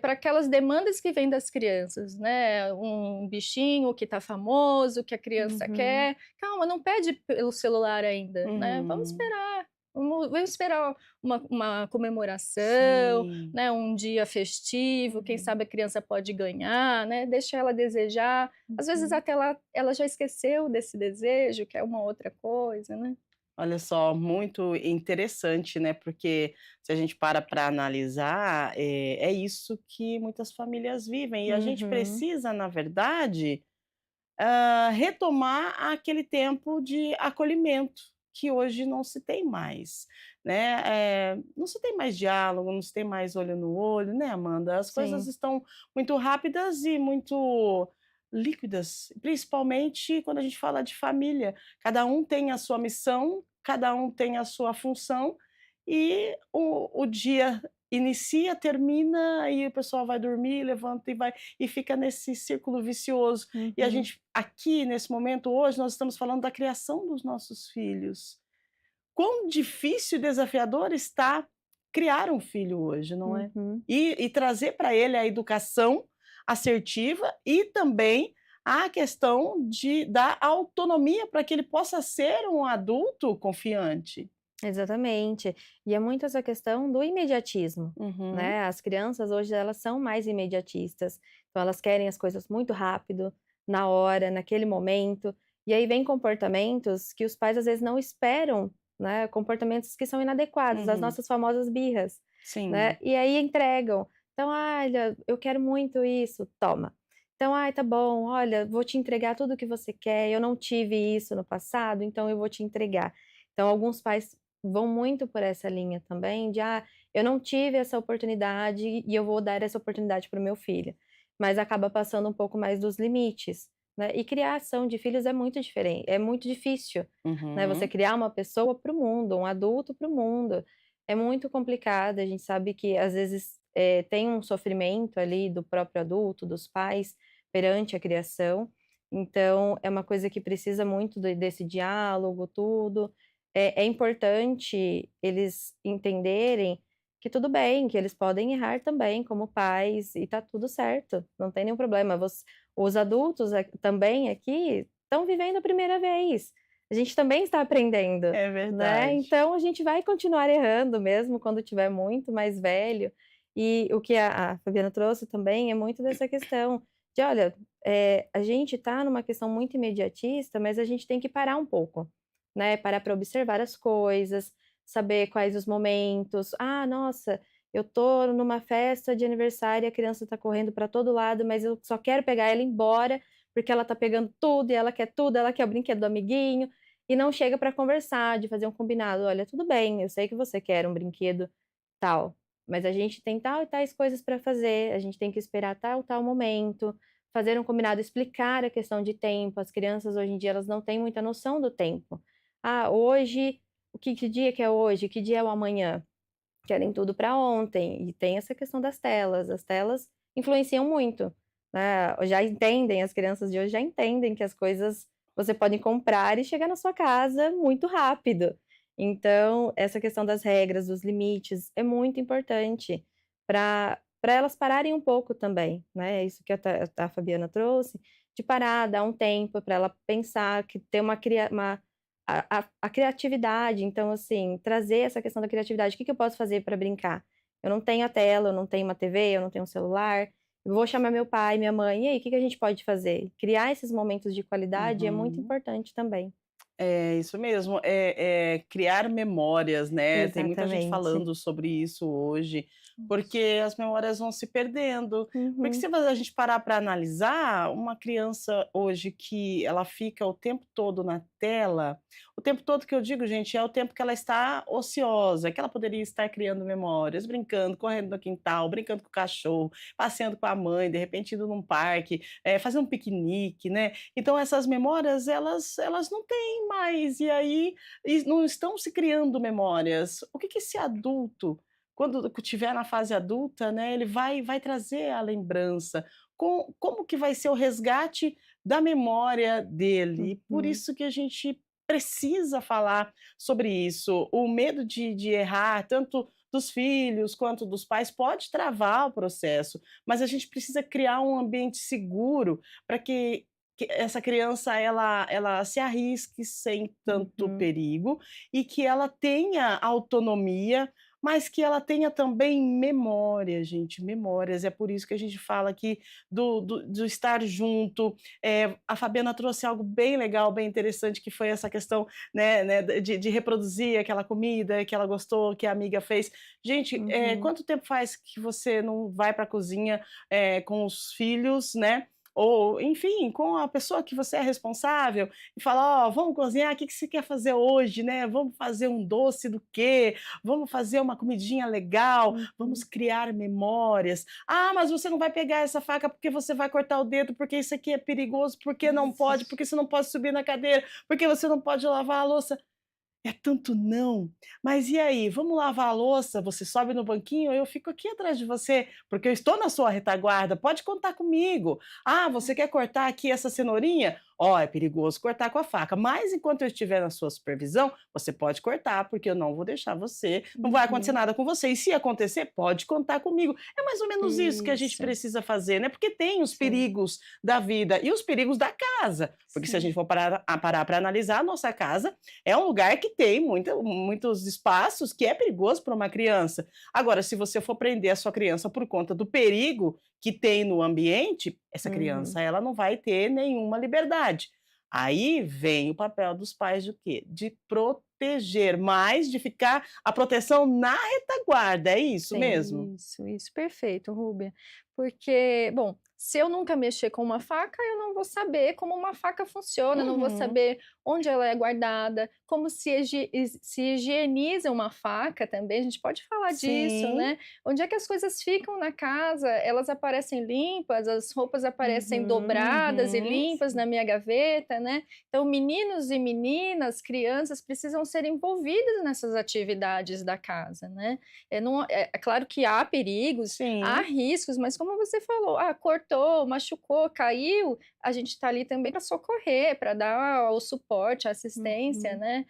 Speaker 3: para aquelas demandas que vêm das crianças, né, um bichinho que está famoso, que a criança
Speaker 2: Uhum.
Speaker 3: quer, calma, não pede pelo celular ainda, né, vamos
Speaker 1: Uhum.
Speaker 3: esperar, vamos esperar uma comemoração,
Speaker 1: Sim.
Speaker 3: né, um dia festivo, quem
Speaker 2: Uhum.
Speaker 3: sabe a criança pode ganhar, né, deixa ela desejar, às vezes
Speaker 2: Uhum.
Speaker 3: até ela já esqueceu desse desejo, que é uma outra coisa, né.
Speaker 1: Olha só, muito interessante, né, porque se a gente para analisar, é isso que muitas famílias vivem e a gente
Speaker 2: Uhum.
Speaker 1: precisa, na verdade, retomar aquele tempo de acolhimento, que hoje não se tem mais, né. Não se tem mais diálogo, não se tem mais olho no olho, né, Amanda? As coisas
Speaker 2: Sim.
Speaker 1: estão muito rápidas e muito líquidas, principalmente quando a gente fala de família. Cada um tem a sua missão, cada um tem a sua função e o dia inicia, termina e o pessoal vai dormir, levanta e vai e fica nesse círculo vicioso. E a
Speaker 2: Uhum.
Speaker 1: gente aqui nesse momento hoje nós estamos falando da criação dos nossos filhos. Quão difícil e desafiador está criar um filho hoje, não é?
Speaker 2: Uhum.
Speaker 1: E trazer para ele a educação assertiva e também a questão de dar autonomia para que ele possa ser um adulto confiante.
Speaker 2: Exatamente. E é muito essa questão do imediatismo,
Speaker 1: Uhum,
Speaker 2: né, as crianças hoje elas são mais imediatistas, então elas querem as coisas muito rápido, na hora, naquele momento, e aí vem comportamentos que os pais às vezes não esperam, né, comportamentos que são inadequados, as
Speaker 1: uhum.
Speaker 2: nossas famosas birras, né,
Speaker 1: Sim.
Speaker 2: e aí entregam. Então: "Olha, eu quero muito isso, toma". Então: "Ai, tá bom, olha, vou te entregar tudo o que você quer, eu não tive isso no passado, então eu vou te entregar". Então alguns pais vão muito por essa linha também de: "Ah, eu não tive essa oportunidade e eu vou dar essa oportunidade para o meu filho", mas acaba passando um pouco mais dos limites, né. E criação de filhos é muito diferente, é muito difícil, né, você
Speaker 1: Uhum,
Speaker 2: criar uma pessoa para o mundo, um adulto para o mundo, é muito complicado, a gente sabe que às vezes, tem um sofrimento ali do próprio adulto, dos pais, perante a criação, então é uma coisa que precisa muito desse diálogo, tudo, é importante eles entenderem que tudo bem, que eles podem errar também como pais e tá tudo certo, não tem nenhum problema. Os adultos também aqui estão vivendo a primeira vez. A gente também está aprendendo,
Speaker 1: é
Speaker 2: né,
Speaker 1: verdade.
Speaker 2: então a gente vai continuar errando mesmo quando tiver muito mais velho. E o que a Fabiana trouxe também é muito dessa questão de: "Olha, a gente está numa questão muito imediatista, mas a gente tem que parar um pouco". Né, parar para observar as coisas, saber quais os momentos. "Ah, nossa, eu tô numa festa de aniversário e a criança tá correndo para todo lado, mas eu só quero pegar ela e ir embora, porque ela tá pegando tudo, ela quer o brinquedo do amiguinho", e não chega para conversar, de fazer um combinado: "Olha, tudo bem, eu sei que você quer um brinquedo tal, mas a gente tem tal e tais coisas para fazer, a gente tem que esperar tal, tal momento", fazer um combinado, explicar a questão de tempo. As crianças hoje em dia elas não têm muita noção do tempo. Ah, hoje, que dia que é hoje? Que dia é o amanhã? Querem tudo para ontem, e tem essa questão das telas, as telas influenciam muito, né, já entendem, as crianças de hoje já entendem que as coisas você pode comprar e chegar na sua casa muito rápido. Então, essa questão das regras, dos limites, é muito importante para elas pararem um pouco também, né, isso que a Fabiana trouxe, de parar, dar um tempo para ela pensar, que ter uma a criatividade, então, assim, trazer essa questão da criatividade, o que que eu posso fazer para brincar? Eu não tenho a tela, eu não tenho uma TV, eu não tenho um celular, eu vou chamar meu pai, minha mãe, e aí, o que que a gente pode fazer? Criar esses momentos de qualidade é muito
Speaker 1: Uhum.
Speaker 2: importante também.
Speaker 1: É isso mesmo, criar memórias, né, tem muita gente
Speaker 2: Exatamente.
Speaker 1: falando sobre isso hoje, porque as memórias vão se perdendo. Porque
Speaker 2: Uhum,
Speaker 1: se a gente parar para analisar, uma criança hoje que ela fica o tempo todo na tela, o tempo todo que eu digo, gente, é o tempo que ela está ociosa, que ela poderia estar criando memórias, brincando, correndo no quintal, brincando com o cachorro, passeando com a mãe, de repente indo num parque, fazendo um piquenique, né. Então essas memórias elas não têm mais, e aí não estão se criando memórias. O que que esse adulto, quando tiver na fase adulta, né, ele vai trazer a lembrança? Como que vai ser o resgate da memória dele? E por
Speaker 2: uhum,
Speaker 1: isso que a gente precisa falar sobre isso. O medo de errar, tanto dos filhos quanto dos pais, pode travar o processo, mas a gente precisa criar um ambiente seguro para que essa criança ela se arrisque sem tanto
Speaker 2: uhum.
Speaker 1: perigo e que ela tenha autonomia, mas que ela tenha também memória, gente, memórias. É por isso que a gente fala aqui do estar junto. A Fabiana trouxe algo bem legal, bem interessante, que foi essa questão, né, de reproduzir aquela comida que ela gostou, que a amiga fez. Gente,
Speaker 2: Uhum.
Speaker 1: quanto tempo faz que você não vai para a cozinha, com os filhos, né, ou, enfim, com a pessoa que você é responsável e fala: "Ó, vamos cozinhar, o que que você quer fazer hoje, né? Vamos fazer um doce do quê? Vamos fazer uma comidinha legal, vamos
Speaker 2: Uhum.
Speaker 1: criar memórias. Ah, mas você não vai pegar essa faca porque você vai cortar o dedo, porque isso aqui é perigoso, porque não pode, porque você não pode subir na cadeira, porque você não pode lavar a louça". é tanto não. Mas e aí, vamos lavar a louça? Você sobe no banquinho, eu fico aqui atrás de você, porque eu estou na sua retaguarda, pode contar comigo. Ah, você quer cortar aqui essa cenourinha? Ó, é perigoso cortar com a faca, mas enquanto eu estiver na sua supervisão, você pode cortar, porque eu não vou deixar você, não vai acontecer
Speaker 3: Uhum.
Speaker 1: nada com você. E se acontecer, pode contar comigo. É mais ou menos isso que a gente
Speaker 3: Isso,
Speaker 1: precisa fazer, né? Porque tem os
Speaker 2: Sim,
Speaker 1: perigos da vida e os perigos da casa. Porque se a
Speaker 3: sim.
Speaker 1: gente for parar para analisar a nossa casa, é um lugar que tem muitos espaços que é perigoso para uma criança. Agora, se você for prender a sua criança por conta do perigo que tem no ambiente, essa
Speaker 2: uhum.
Speaker 1: criança ela não vai ter nenhuma liberdade. Aí vem o papel dos pais de o quê? De proteger, mais de ficar a proteção na retaguarda, é isso mesmo?
Speaker 3: Isso, perfeito, Rúbia. Porque, bom, se eu nunca mexer com uma faca, eu não vou saber como uma faca funciona, não vou
Speaker 1: Uhum,
Speaker 3: saber onde ela é guardada, como se higieniza uma faca também, a gente pode falar disso,
Speaker 1: sim,
Speaker 3: né? Onde é que as coisas ficam na casa? Elas aparecem limpas, as roupas aparecem dobradas e
Speaker 1: uhum,
Speaker 3: limpas na minha gaveta, né? Então, meninos e meninas, crianças precisam ser envolvidos nessas atividades da casa, né? Não é claro que há perigos, há
Speaker 1: sim,
Speaker 3: riscos, mas como você falou, cortou, machucou, caiu, a gente está ali também para socorrer, para dar o suporte, a assistência,
Speaker 1: uhum,
Speaker 3: né.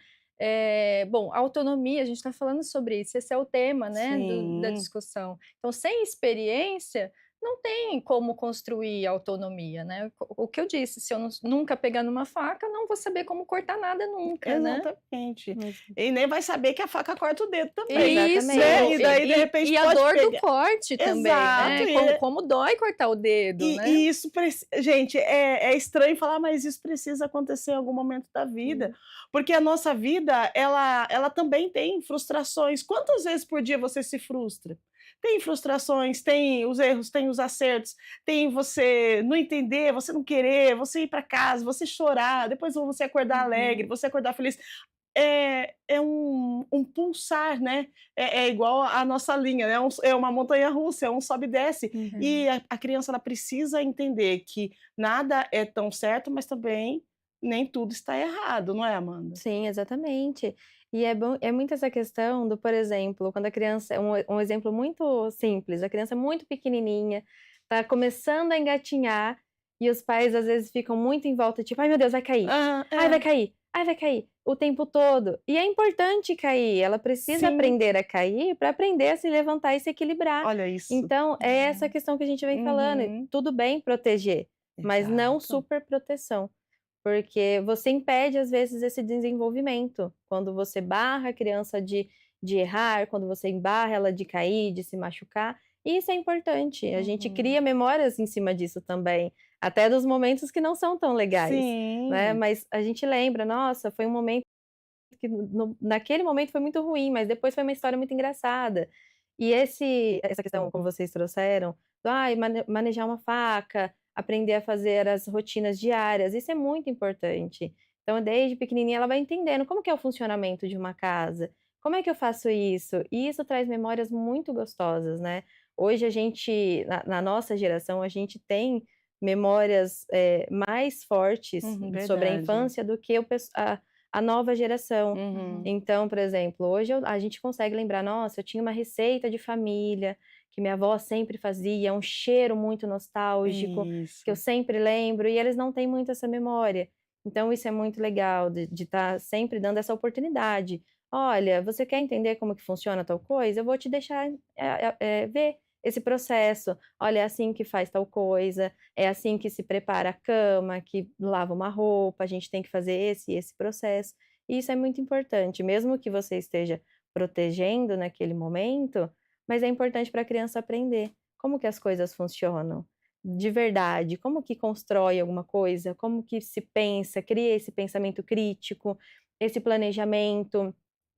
Speaker 3: Bom, autonomia, a gente está falando sobre isso, esse é o tema, né, da
Speaker 1: sim.
Speaker 3: discussão. Então, sem experiência, não tem como construir autonomia, né. O que eu disse, se eu nunca pegar numa faca, eu não vou saber como cortar nada nunca, né.
Speaker 1: Exatamente.
Speaker 2: Exa
Speaker 1: E nem vai saber que a faca corta o dedo também,
Speaker 3: Isso,
Speaker 1: né, e
Speaker 2: exatamente.
Speaker 1: daí de repente
Speaker 3: e a
Speaker 1: pode
Speaker 3: dor do
Speaker 1: pegar
Speaker 3: corte também,
Speaker 1: exato,
Speaker 3: né, como dói cortar o dedo, né.
Speaker 1: e isso gente, é estranho falar, mas isso precisa acontecer em algum momento da vida,
Speaker 3: Sim.
Speaker 1: porque a nossa vida ela também tem frustrações. Quantas vezes por dia você se frustra? Tem frustrações, tem os erros, tem os acertos, tem você não entender, você não querer, você ir para casa, você chorar, depois você acordar alegre,
Speaker 3: Uhum.
Speaker 1: você acordar feliz. É um pulsar, né, é igual a nossa linha, né, é uma montanha-russa, é um sobe e desce,
Speaker 3: É.
Speaker 1: e a criança ela precisa entender que nada é tão certo, mas também nem tudo está errado, não é, Amanda?
Speaker 2: Sim, exatamente. E é muito essa questão do, por exemplo, quando a criança um exemplo muito simples, a criança é muito pequenininha, tá começando a engatinhar, e os pais às vezes ficam muito em volta, tipo: "Ai meu Deus, vai cair.
Speaker 1: Aham,
Speaker 2: Ai, vai
Speaker 1: é,
Speaker 2: cair. Ai, vai cair", o tempo todo. E é importante cair, ela precisa
Speaker 1: sim,
Speaker 2: aprender a cair para aprender a se levantar e se equilibrar.
Speaker 1: olha isso.
Speaker 2: Então, é essa
Speaker 3: É.
Speaker 2: questão que a gente vem falando, e
Speaker 3: Uhum.
Speaker 2: tudo bem proteger, mas não
Speaker 1: Exato.
Speaker 2: super proteção. Porque você impede, às vezes, esse desenvolvimento, quando você barra a criança de errar, quando você embarra ela de cair, de se machucar, e isso é importante, a gente cria
Speaker 3: Uhum.
Speaker 2: memórias em cima disso também, até dos momentos que não são tão legais, né,
Speaker 1: Sim.
Speaker 2: mas a gente lembra: "Nossa, foi um momento que naquele momento foi muito ruim, mas depois foi uma história muito engraçada". E essa questão, como vocês trouxeram, do manejar uma faca, aprender a fazer as rotinas diárias, isso é muito importante. Então, desde pequenininha, ela vai entendendo como que é o funcionamento de uma casa, como é que eu faço isso? E isso traz memórias muito gostosas, né. Hoje a gente, na nossa geração, a gente tem memórias, mais fortes sobre a
Speaker 1: Verdade.
Speaker 2: infância do que a nova geração.
Speaker 1: Uhum.
Speaker 3: Uhum.
Speaker 2: Então, por exemplo, hoje a gente consegue lembrar: "Nossa, eu tinha uma receita de família que minha avó sempre fazia, um cheiro muito nostálgico, que eu
Speaker 1: Isso.
Speaker 2: sempre lembro", e eles não têm muito essa memória. Então isso é muito legal de estar sempre dando essa oportunidade. "Olha, você quer entender como que funciona tal coisa? Eu vou te deixar, ver esse processo. Olha, é assim que faz tal coisa, é assim que se prepara a cama, que lava uma roupa, a gente tem que fazer esse e esse processo". E isso é muito importante, mesmo que você esteja protegendo naquele momento, mas é importante para a criança aprender como que as coisas funcionam de verdade, como que constrói alguma coisa, como que se pensa, cria esse pensamento crítico, esse planejamento.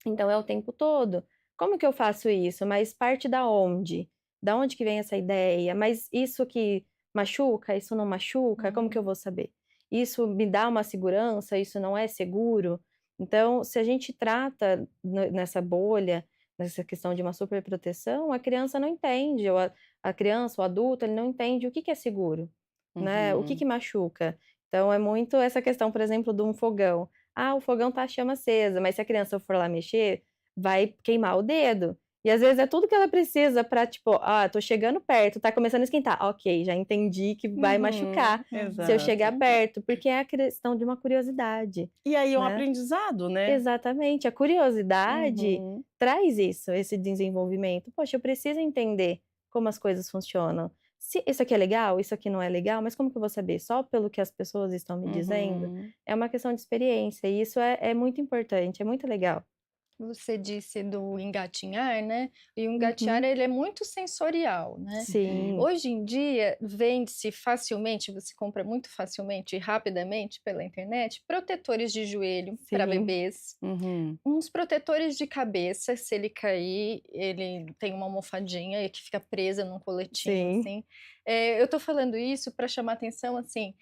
Speaker 2: Então é o tempo todo. Como que eu faço isso? Mas parte da onde? Da onde que vem essa ideia? Mas isso que machuca, isso não machuca? Como que eu
Speaker 3: Uhum.
Speaker 2: vou saber? Isso me dá uma segurança? Isso não é seguro? Então, se a gente trata nessa bolha, nessa questão de uma superproteção, a criança não entende, ou a criança, o adulto, ele não entende o que que é seguro, né? O que
Speaker 1: Uhum.
Speaker 2: que machuca. Então, é muito essa questão, por exemplo, de um fogão. Ah, o fogão tá a chama acesa, mas se a criança for lá mexer, vai queimar o dedo. E às vezes é tudo que ela precisa pra, tipo, ah, tô chegando perto, tá começando a esquentar. Ok, já entendi que vai machucar se eu chegar
Speaker 1: Exato.
Speaker 2: perto, porque é a questão de uma curiosidade,
Speaker 1: E aí é um
Speaker 2: né?
Speaker 1: aprendizado, né?
Speaker 2: Exatamente, a curiosidade
Speaker 1: Uhum.
Speaker 2: traz isso, esse desenvolvimento. Poxa, eu preciso entender como as coisas funcionam. Se isso aqui é legal, isso aqui não é legal, mas como que eu vou saber? Só pelo que as pessoas estão me dizendo?
Speaker 1: Uhum.
Speaker 2: É uma questão de experiência e isso é muito importante, é muito legal.
Speaker 3: Você disse do engatinhar, né, e o engatinhar
Speaker 2: Uhum.
Speaker 3: ele é muito sensorial, né.
Speaker 2: Sim,
Speaker 3: Hoje em dia vende-se facilmente, você compra muito facilmente e rapidamente pela internet, protetores de joelho para
Speaker 2: sim,
Speaker 3: bebês,
Speaker 1: Uhum.
Speaker 3: uns protetores de cabeça, se ele cair, ele tem uma almofadinha e que fica presa num coletinho,
Speaker 2: sim.
Speaker 3: assim. Eu tô falando isso para chamar atenção, assim,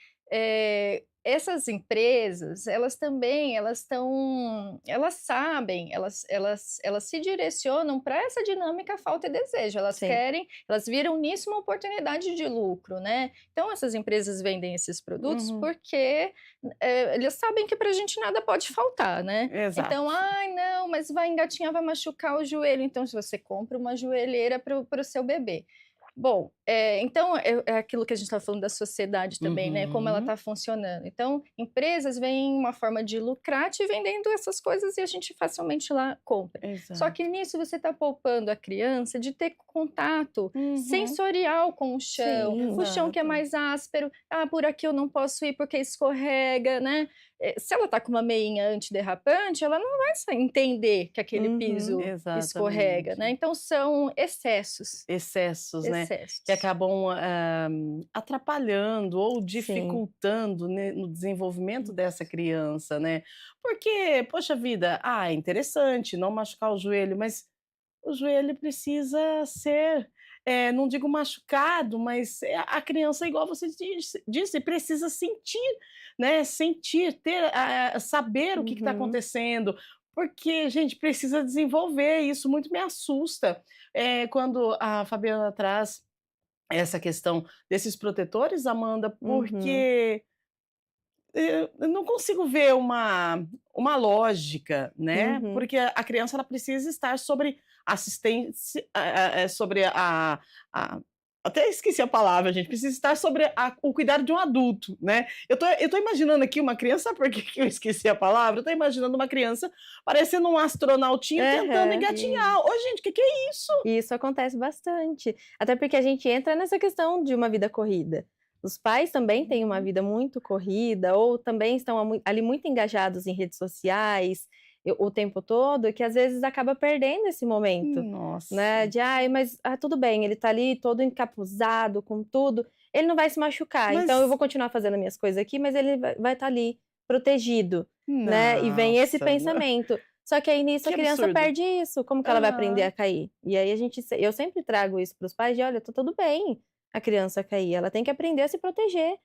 Speaker 3: essas empresas, elas também, elas sabem, elas se direcionam para essa dinâmica falta e desejo, elas
Speaker 2: Sim.
Speaker 3: querem, elas viram nisso uma oportunidade de lucro, né. Então essas empresas vendem esses produtos
Speaker 1: Uhum.
Speaker 3: porque, eles sabem que para a gente nada pode faltar, né. Então:
Speaker 1: Exato.
Speaker 3: "Ai, não, mas vai engatinhar, vai machucar o joelho", então se você compra uma joelheira para o seu bebê. Bom, então é aquilo que a gente estava falando da sociedade também, né, como ela
Speaker 1: Uhum.
Speaker 3: está funcionando. Então, empresas veem uma forma de lucrar te vendendo essas coisas e a gente facilmente lá compra. Só que
Speaker 1: Exato.
Speaker 3: nisso você está poupando a criança de ter contato
Speaker 1: Uhum.
Speaker 3: sensorial com
Speaker 2: Sim.
Speaker 3: o chão que é
Speaker 1: Exato.
Speaker 3: mais áspero, "Ah, por aqui eu não posso ir porque escorrega", né. Se ela está com uma meinha antiderrapante, ela não vai entender que aquele
Speaker 2: Uhum.
Speaker 3: piso escorrega,
Speaker 1: Exatamente.
Speaker 3: né, então são excessos.
Speaker 1: Excessos, né, que
Speaker 3: Excessos.
Speaker 1: acabam, atrapalhando ou
Speaker 2: Sim.
Speaker 1: dificultando, né, no desenvolvimento dessa criança, né. Porque, poxa vida, é interessante não machucar o joelho, mas o joelho precisa ser, não digo machucado, mas, a criança, igual você disse, precisa sentir, né, sentir, ter saber o que está
Speaker 2: Uhum.
Speaker 1: acontecendo, porque, gente, precisa desenvolver, e isso muito me assusta. Quando a Fabiana traz essa questão desses protetores, Amanda,
Speaker 2: Uhum.
Speaker 1: porque eu não consigo ver uma lógica, né,
Speaker 2: Uhum.
Speaker 1: porque a criança ela precisa estar sobre assistência, sobre a até esqueci a palavra, gente, precisa estar sobre o cuidado de um adulto, né. Eu tô imaginando aqui uma criança, sabe por que que eu esqueci a palavra? Eu tô imaginando uma criança parecendo um astronautinho tentando
Speaker 2: Aham.
Speaker 3: Sim.
Speaker 1: engatinhar. Ô gente, que é isso?
Speaker 2: E isso acontece bastante. Até porque a gente entra nessa questão de uma vida corrida. Os pais também têm uma
Speaker 3: Uhum.
Speaker 2: vida muito corrida ou também estão ali muito engajados em redes sociais, o tempo todo, que às vezes acaba perdendo esse momento, né,
Speaker 1: Nossa,
Speaker 2: de: "Ai, mas, tudo bem, ele tá ali todo encapuzado com tudo, ele não vai se machucar, então eu vou
Speaker 1: mas
Speaker 2: continuar fazendo as minhas coisas aqui, mas ele vai estar ali protegido", né, e vem esse
Speaker 1: nossa,
Speaker 2: pensamento. Só que aí nisso a
Speaker 1: que
Speaker 2: criança
Speaker 1: absurdo.
Speaker 2: perde isso, como que ela vai aprender a
Speaker 3: Aham.
Speaker 2: cair? E aí eu sempre trago isso para os pais de: "Olha, tá tudo bem a criança cair, ela tem que aprender a se proteger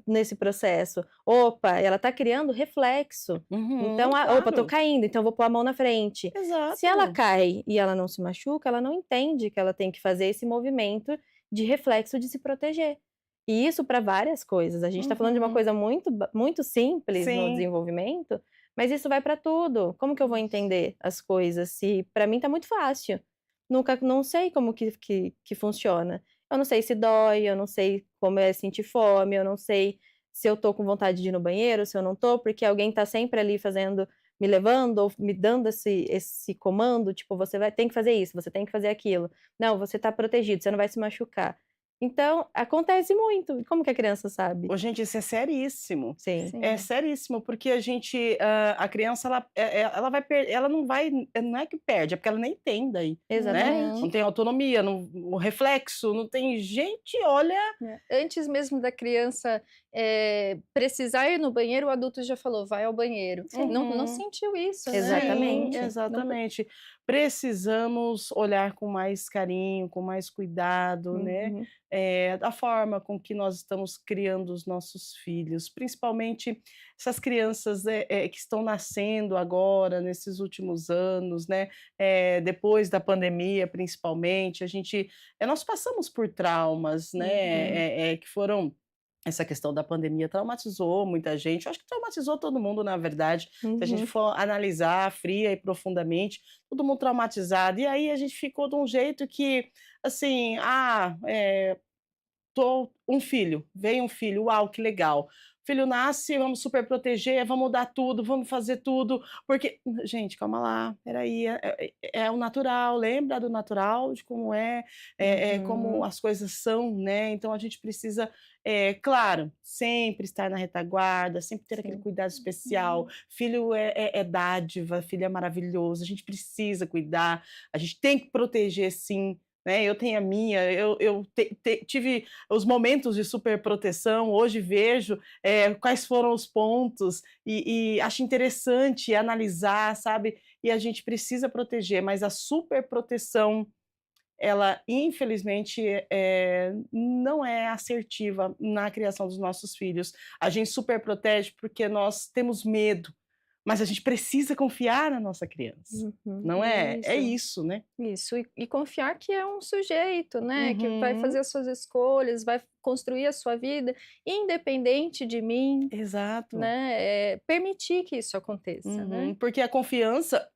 Speaker 2: nesse processo. Opa, ela tá criando reflexo,
Speaker 1: Uhum,
Speaker 2: então, opa, tô
Speaker 1: claro,
Speaker 2: caindo, então vou pôr a mão na frente". Se ela
Speaker 1: exato.
Speaker 2: cai e ela não se machuca, ela não entende que ela tem que fazer esse movimento de reflexo de se proteger. E isso para várias coisas, a gente tá falando de uma
Speaker 1: Uhum.
Speaker 2: coisa muito simples no
Speaker 1: Sim.
Speaker 2: desenvolvimento, mas isso vai para tudo. Como que eu vou entender as coisas se para mim tá muito fácil? Não sei como que funciona. Eu não sei se dói, eu não sei como é sentir fome, eu não sei se eu tô com vontade de ir no banheiro, se eu não tô, porque alguém tá sempre ali fazendo, me levando ou me dando esse comando, tipo: "Você tem que fazer isso, você tem que fazer aquilo. Não, você tá protegido, você não vai se machucar". Então, acontece muito. E como que a criança sabe?
Speaker 1: Ô, gente, isso é seríssimo.
Speaker 2: Sim,
Speaker 1: É
Speaker 3: Sim.
Speaker 1: seríssimo, porque a criança ela vai ela não vai, não é que perde, é porque ela nem tem daí, né. Não
Speaker 3: Uhum.
Speaker 2: exatamente.
Speaker 1: tem autonomia, não, o reflexo, não tem, gente, olha,
Speaker 3: Antes mesmo da criança, precisar ir no banheiro, o adulto já falou: "Vai ao banheiro". Não
Speaker 1: uhum.
Speaker 3: sentiu isso, né,
Speaker 1: Sim,
Speaker 2: Exatamente.
Speaker 3: não
Speaker 1: exatamente. Precisamos olhar com mais carinho, com mais cuidado, né,
Speaker 2: Uhum,
Speaker 1: da forma com que nós estamos criando os nossos filhos, principalmente essas crianças, que estão nascendo agora, nesses últimos anos, né, depois da pandemia, principalmente, nós passamos por traumas, né,
Speaker 2: uhum.
Speaker 1: que foram essa questão da pandemia traumatizou muita gente, eu acho que traumatizou todo mundo, na verdade, se a gente
Speaker 2: Uhum.
Speaker 1: for analisar fria e profundamente, todo mundo traumatizado, e aí a gente ficou de um jeito que, assim, tô um filho, veio um filho, uau, que legal. Filho nasce, vamos super proteger, vamos dar tudo, vamos fazer tudo, porque gente, calma lá, espera aí, é o natural, lembra do natural, de como é como
Speaker 2: Uhum.
Speaker 1: as coisas são, né, então a gente precisa, claro, sempre estar na retaguarda, sempre ter aquele
Speaker 2: Sim.
Speaker 1: cuidado especial, filho é dádiva, filho é maravilhoso, a gente precisa cuidar, a gente tem que proteger sim, né, eu tenho a minha, eu tive os momentos de superproteção, hoje vejo, quais foram os pontos e acho interessante analisar, sabe, e a gente precisa proteger, mas a superproteção, ela infelizmente, não é assertiva na criação dos nossos filhos. A gente superprotege porque nós temos medo, mas a gente precisa confiar na nossa criança,
Speaker 2: Uhum.
Speaker 1: não é? É
Speaker 3: Isso.
Speaker 1: isso, né?
Speaker 3: Isso, e confiar que é um sujeito, né, que vai
Speaker 1: Uhum.
Speaker 3: fazer as suas escolhas, vai construir a sua vida independente de mim,
Speaker 1: Exato.
Speaker 3: né, permitir que isso aconteça, né.
Speaker 1: Uhum, porque a confiança,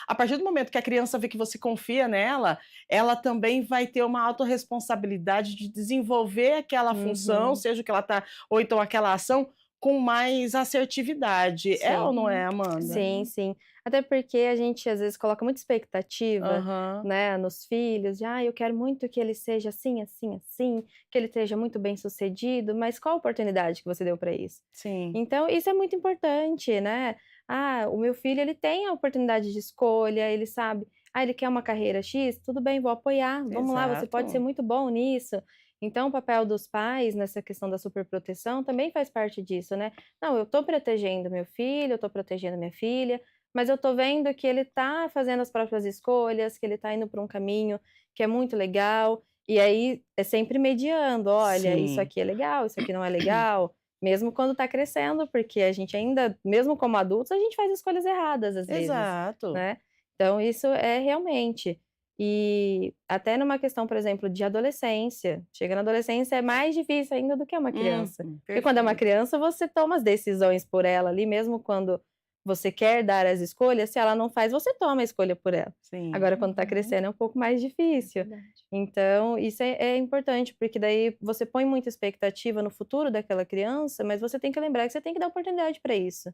Speaker 1: a partir do momento que a criança vê que você confia nela, ela também vai ter uma autorresponsabilidade de desenvolver aquela função,
Speaker 2: Uhum.
Speaker 1: seja o que ela tá ou então aquela ação, com mais assertividade. É ou
Speaker 2: Sim.
Speaker 1: não é,
Speaker 3: Uhum.
Speaker 1: Amanda?
Speaker 2: Sim, sim. Até porque a gente às vezes coloca muita expectativa,
Speaker 1: Aham,
Speaker 2: né, nos filhos, de: "Ah, eu quero muito que ele seja assim, assim, assim, que ele esteja muito bem-sucedido", mas qual a oportunidade que você deu para isso?
Speaker 1: sim,
Speaker 2: Então isso é muito importante, né. "Ah, o meu filho ele tem a oportunidade de escolha, ele sabe, ah, ele quer uma carreira X, tudo bem, vou apoiar, vamos lá, você pode ser
Speaker 1: exato.
Speaker 2: muito bom nisso". Então o papel dos pais nessa questão da superproteção também faz parte disso, né. Não, eu tô protegendo meu filho, eu tô protegendo minha filha, mas eu tô vendo que ele tá fazendo as próprias escolhas, que ele tá indo por um caminho que é muito legal, e aí é sempre mediando: "Olha, isso
Speaker 1: Sim,
Speaker 2: aqui é legal, isso aqui não é legal", mesmo quando tá crescendo, porque a gente ainda, mesmo como adultos, a gente faz escolhas erradas às vezes,
Speaker 1: exato.
Speaker 2: né. Então isso é realmente. E até numa questão, por exemplo, de adolescência, chega na adolescência é mais difícil ainda do que uma criança. Porque quando é uma
Speaker 1: Perfeito.
Speaker 2: criança, você toma as decisões por ela ali, mesmo quando você quer dar as escolhas, se ela não faz, você toma a escolha por ela.
Speaker 1: Sim,
Speaker 2: Agora quando tá
Speaker 3: Uhum.
Speaker 2: crescendo é um pouco mais
Speaker 3: É
Speaker 2: difícil.
Speaker 3: verdade.
Speaker 2: Então isso é importante, porque daí você põe muita expectativa no futuro daquela criança, mas você tem que lembrar que você tem que dar oportunidade para isso,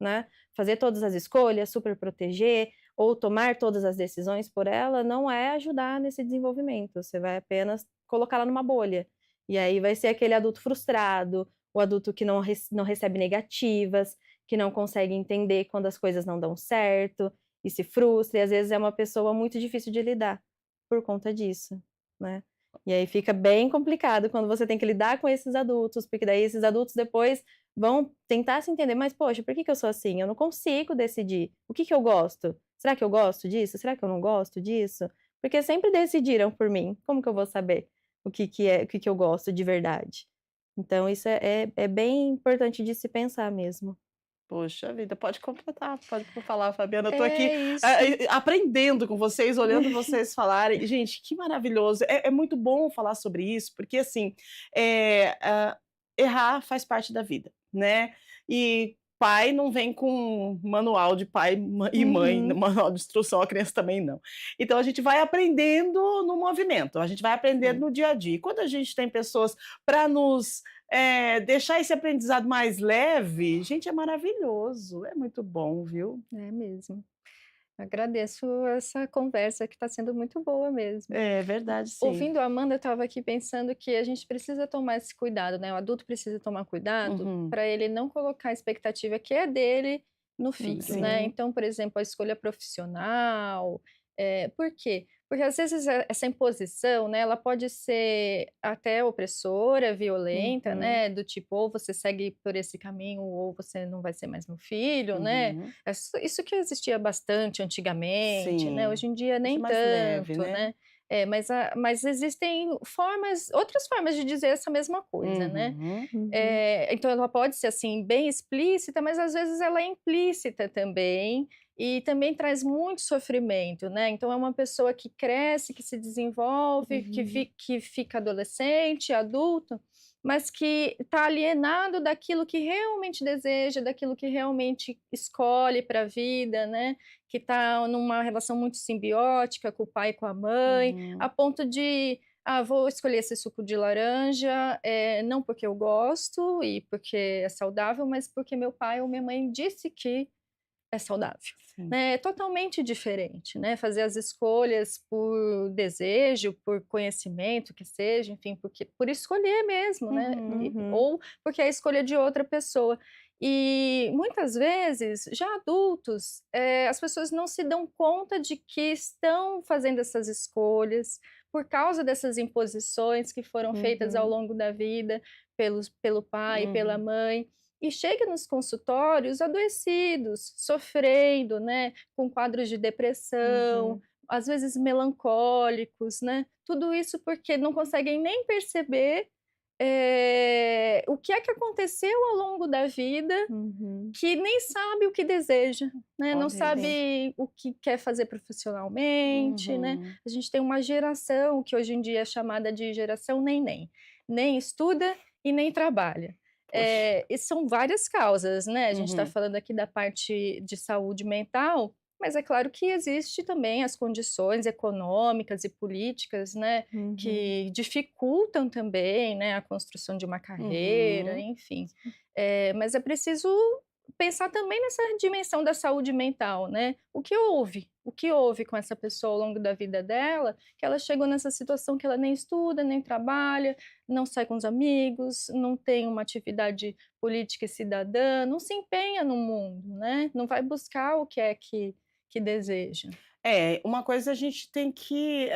Speaker 2: né. Fazer todas as escolhas, super proteger ou tomar todas as decisões por ela, não é ajudar nesse desenvolvimento, você vai apenas colocá-la numa bolha. E aí vai ser aquele adulto frustrado, o adulto que não recebe negativas, que não consegue entender quando as coisas não dão certo, e se frustra, e às vezes é uma pessoa muito difícil de lidar, por conta disso, né. E aí fica bem complicado quando você tem que lidar com esses adultos, porque daí esses adultos depois vão tentar se entender, mas poxa, por que que eu sou assim? Eu não consigo decidir. O que que eu gosto? Será que eu gosto disso? Será que eu não gosto disso? Porque sempre decidiram por mim. Como que eu vou saber o que que eu gosto de verdade? Então isso é bem importante de se pensar mesmo.
Speaker 1: Poxa vida, pode completar, pode falar, Fabiana. Eu tô aqui,
Speaker 3: É isso.
Speaker 1: aprendendo com vocês, olhando vocês falarem. Gente, que maravilhoso. É muito bom falar sobre isso, porque assim, errar faz parte da vida, né. E pai não vem com manual de pai e mãe,
Speaker 3: Uhum.
Speaker 1: manual de instrução, a criança também não. Então a gente vai aprendendo no movimento, a gente vai aprendendo
Speaker 2: Sim.
Speaker 1: no dia a dia. E quando a gente tem pessoas para nos deixar esse aprendizado mais leve, gente, é maravilhoso, é muito bom, viu.
Speaker 3: É mesmo. Agradeço essa conversa que está sendo muito boa mesmo.
Speaker 1: É verdade, sim.
Speaker 3: Ouvindo a Amanda, eu estava aqui pensando que a gente precisa tomar esse cuidado, né, o adulto precisa tomar cuidado
Speaker 1: Uhum.
Speaker 3: para ele não colocar a expectativa que é dele no filho, né.
Speaker 1: Sim.
Speaker 2: Uhum.
Speaker 3: Então, por exemplo, a escolha profissional, por quê? Porque às vezes essa imposição, né, ela pode ser até opressora, violenta,
Speaker 2: Uhum.
Speaker 3: né, do tipo, ou você segue por esse caminho ou você não vai ser mais meu filho, né.
Speaker 1: Uhum.
Speaker 3: Isso que existia bastante antigamente, né,
Speaker 1: Sim.
Speaker 3: hoje em dia
Speaker 1: Hoje
Speaker 3: nem
Speaker 1: é mais leve,
Speaker 3: tanto,
Speaker 1: né.
Speaker 3: né. Mas existem outras formas de dizer essa mesma coisa, né.
Speaker 1: Uhum.
Speaker 2: Uhum.
Speaker 3: Então ela pode ser, assim, bem explícita, mas às vezes ela é implícita também, e também traz muito sofrimento, né. Então é uma pessoa que cresce, que se desenvolve,
Speaker 2: Uhum.
Speaker 3: que fica adolescente, adulto, mas que está alienado daquilo que realmente deseja, daquilo que realmente escolhe para a vida, né? Que está numa relação muito simbiótica com o pai e com a mãe, a
Speaker 1: Uhum.
Speaker 3: ponto de, vou escolher esse suco de laranja, não porque eu gosto e porque é saudável, mas porque meu pai ou minha mãe disse que é saudável,
Speaker 1: Sim.
Speaker 3: né, é totalmente diferente, né, fazer as escolhas por desejo, por conhecimento que seja, enfim, porque por escolher mesmo, né,
Speaker 2: Uhum.
Speaker 3: ou porque é a escolha de outra pessoa. E muitas vezes, já adultos, as pessoas não se dão conta de que estão fazendo essas escolhas por causa dessas imposições que foram feitas ao
Speaker 2: Uhum.
Speaker 3: longo da vida pelo pai e pela
Speaker 1: Uhum.
Speaker 3: mãe. E chega nos consultórios adoecidos, sofrendo, né, com quadros de depressão,
Speaker 2: Uhum.
Speaker 3: às vezes melancólicos, né, tudo isso porque não conseguem nem perceber, o que é que aconteceu ao longo da vida,
Speaker 2: Uhum.
Speaker 3: que nem sabe o que deseja, né, não
Speaker 1: Olha
Speaker 2: Sim.
Speaker 1: isso.
Speaker 3: sabe o que quer fazer profissionalmente, né.
Speaker 1: Uhum.
Speaker 3: A gente tem uma geração que hoje em dia é chamada de geração nem-nem, nem estuda e nem trabalha.
Speaker 1: Poxa.
Speaker 3: E são várias causas, né, a gente está
Speaker 1: Uhum.
Speaker 3: falando aqui da parte de saúde mental, mas é claro que existe também as condições econômicas e políticas, né,
Speaker 2: Uhum.
Speaker 3: que dificultam também, né, a construção de uma carreira,
Speaker 1: Uhum.
Speaker 3: enfim. Mas é preciso pensar também nessa dimensão da saúde mental, né. O que houve? O que houve com essa pessoa ao longo da vida dela, que ela chegou nessa situação que ela nem estuda, nem trabalha, não sai com os amigos, não tem uma atividade política e cidadã, não se empenha no mundo, né, não vai buscar o que é que deseja.
Speaker 1: É, uma coisa a gente tem que,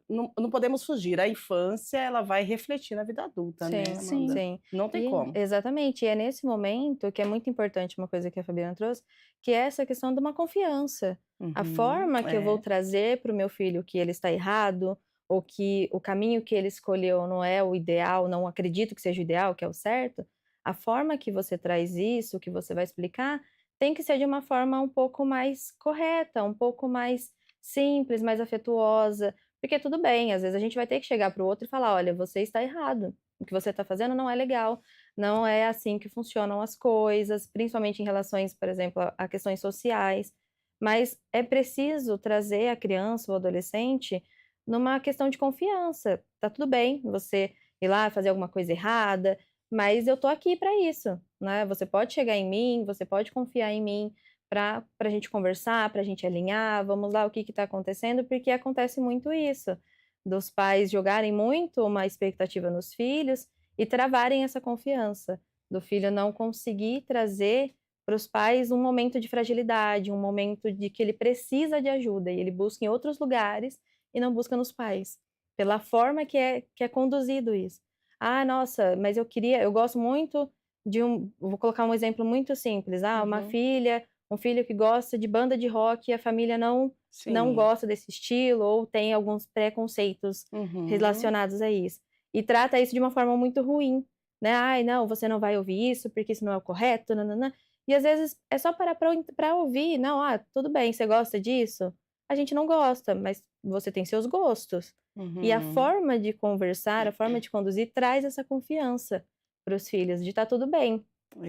Speaker 1: não podemos fugir, a infância ela vai refletir na vida adulta, né,
Speaker 2: Sim,
Speaker 3: Sim.
Speaker 1: Amanda?
Speaker 2: sim.
Speaker 1: Não tem
Speaker 2: E
Speaker 1: como.
Speaker 2: exatamente, e é nesse momento que é muito importante uma coisa que a Fabiana trouxe, que é essa questão de uma confiança. A
Speaker 1: Uhum.
Speaker 2: forma que eu vou
Speaker 1: É.
Speaker 2: trazer para o meu filho que ele está errado, ou que o caminho que ele escolheu não é o ideal, não acredito que seja o ideal, que é o certo, a forma que você traz isso, que você vai explicar, tem que ser de uma forma um pouco mais correta, um pouco mais simples, mais afetuosa, porque tudo bem, às vezes a gente vai ter que chegar para o outro e falar: "Olha, você está errado. O que você está fazendo não é legal, não é assim que funcionam as coisas", principalmente em relações, por exemplo, a questões sociais. Mas é preciso trazer a criança ou adolescente numa questão de confiança. Tá tudo bem você ir lá fazer alguma coisa errada, mas eu tô aqui para isso, né? Você pode chegar em mim, você pode confiar em mim para a gente conversar, para a gente alinhar, vamos lá, o que está acontecendo, porque acontece muito isso dos pais jogarem muito uma expectativa nos filhos e travarem essa confiança, do filho não conseguir trazer para os pais um momento de fragilidade, um momento de que ele precisa de ajuda e ele busca em outros lugares e não busca nos pais, pela forma que é conduzido isso. "Ah, nossa, mas eu gosto muito de vou colocar um exemplo muito simples, uma
Speaker 1: Uhum.
Speaker 2: filha, um filho que gosta de banda de rock e a família não
Speaker 1: Sim.
Speaker 2: gosta desse estilo ou tem alguns preconceitos
Speaker 1: Uhum.
Speaker 2: relacionados a isso. E trata isso de uma forma muito ruim, né, "Ai, não, você não vai ouvir isso, porque isso não é o correto, nã-nã-nã". E às vezes é só parar pra ouvir, "Não, tudo bem, você gosta disso? A gente não gosta, mas você tem seus gostos". E a
Speaker 1: Uhum.
Speaker 2: forma de conversar, a forma de conduzir traz essa confiança para os filhos de tá tudo bem.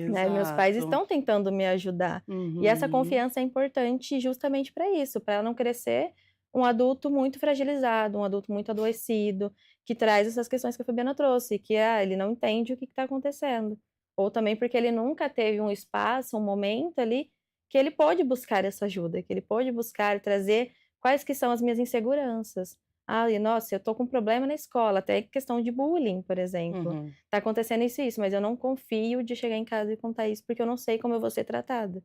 Speaker 2: Né, meus pais
Speaker 1: Exato.
Speaker 2: estão tentando me ajudar. E essa
Speaker 1: Uhum.
Speaker 2: confiança é importante justamente para isso, para não crescer um adulto muito fragilizado, um adulto muito adoecido, que traz essas questões que a Fabiana trouxe, que, ele não entende o que está acontecendo. Ou também porque ele nunca teve um espaço, um momento ali, que ele pôde buscar essa ajuda, que ele pôde buscar trazer quais que são as minhas inseguranças. E nossa, eu tô com um problema na escola", até questão de bullying, por exemplo.
Speaker 1: Uhum.
Speaker 2: Tá acontecendo isso e isso, mas eu não confio de chegar em casa e contar isso, porque eu não sei como eu vou ser tratada.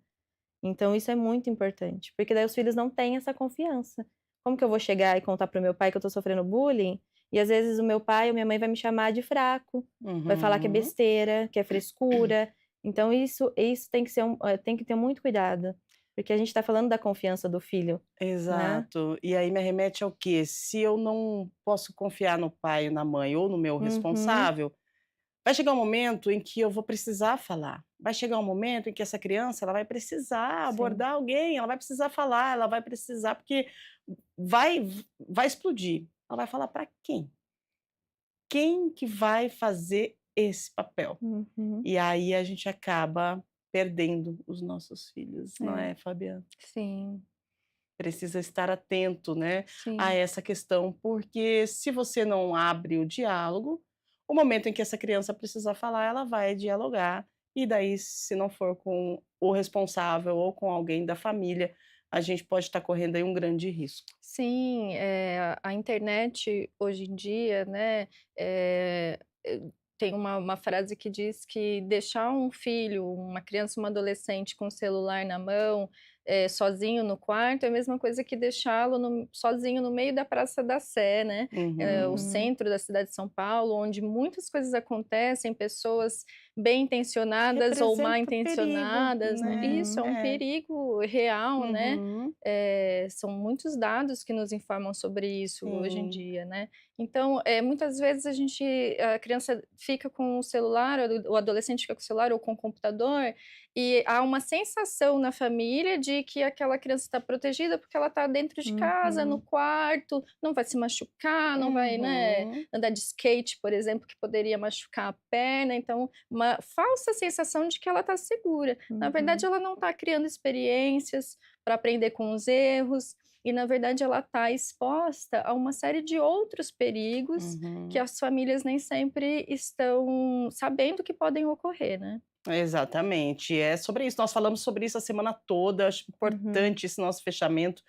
Speaker 2: Então isso é muito importante, porque daí os filhos não têm essa confiança. Como que eu vou chegar e contar para o meu pai que eu tô sofrendo bullying, e às vezes o meu pai ou minha mãe vai me chamar de fraco, vai falar que é
Speaker 1: Uhum.
Speaker 2: besteira, que é frescura. Então isso tem que ser tem que ter muito cuidado, porque a gente tá falando da confiança do filho, né.
Speaker 1: Exato. E aí me remete ao quê? Se eu não posso confiar no pai e na mãe ou no meu
Speaker 2: Uhum.
Speaker 1: responsável, vai chegar um momento em que eu vou precisar falar. Vai chegar um momento em que essa criança, ela vai precisar
Speaker 2: Sim,
Speaker 1: abordar alguém, ela vai precisar falar, ela vai precisar porque vai vai explodir. Ela vai falar para quem? Quem que vai fazer esse papel.
Speaker 2: Uhum.
Speaker 1: E aí a gente acaba perdendo os nossos filhos, não
Speaker 3: É.
Speaker 1: é, Fabiana?
Speaker 3: Sim,
Speaker 1: Precisa estar atento, né, a
Speaker 3: sim.
Speaker 1: essa questão, porque se você não abre o diálogo, o momento em que essa criança precisar falar, ela vai dialogar, e daí se não for com o responsável ou com alguém da família, a gente pode estar correndo aí um grande risco.
Speaker 3: Sim, a internet hoje em dia, né, tem uma frase que diz que deixar um filho, uma criança, uma adolescente com o celular na mão, sozinho no quarto, é a mesma coisa que deixá-lo sozinho no meio da Praça da Sé, né, o
Speaker 1: Uhum.
Speaker 3: centro da cidade de São Paulo, onde muitas coisas acontecem, pessoas bem intencionadas ou mal
Speaker 1: Representa perigo,
Speaker 3: intencionadas, né.
Speaker 1: né.
Speaker 3: Isso, é um
Speaker 1: É.
Speaker 3: perigo real, né.
Speaker 1: Uhum.
Speaker 3: São muitos dados que nos informam sobre isso hoje em
Speaker 1: Sim.
Speaker 3: dia, né. Então, muitas vezes a criança fica com o celular, o adolescente fica com o celular ou com o computador, e há uma sensação na família de que aquela criança está protegida, porque ela está dentro de casa, no
Speaker 2: Uhum.
Speaker 3: quarto, não vai se machucar, não vai, né,
Speaker 1: Uhum.
Speaker 3: andar de skate, por exemplo, que poderia machucar a perna, então uma falsa sensação de que ela está segura. Na verdade,
Speaker 2: Uhum.
Speaker 3: ela não está criando experiências para aprender com os erros, e na verdade ela está exposta a uma série de outros perigos que
Speaker 1: Uhum.
Speaker 3: as famílias nem sempre estão sabendo que podem ocorrer, né.
Speaker 1: Exatamente, é sobre isso. Nós falamos sobre isso a semana toda, acho
Speaker 2: Uhum.
Speaker 1: importante esse nosso fechamento,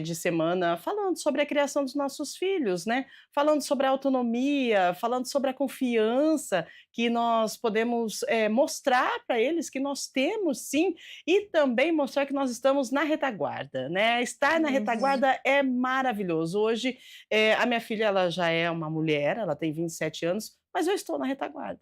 Speaker 1: de semana, falando sobre a criação dos nossos filhos, né, falando sobre a autonomia, falando sobre a confiança que nós podemos, mostrar para eles que nós temos sim, e também mostrar que nós estamos na retaguarda, né. Estar na
Speaker 2: Uhum.
Speaker 1: retaguarda é maravilhoso. Hoje, a minha filha ela já é uma mulher, ela tem 27 anos, mas eu estou na retaguarda.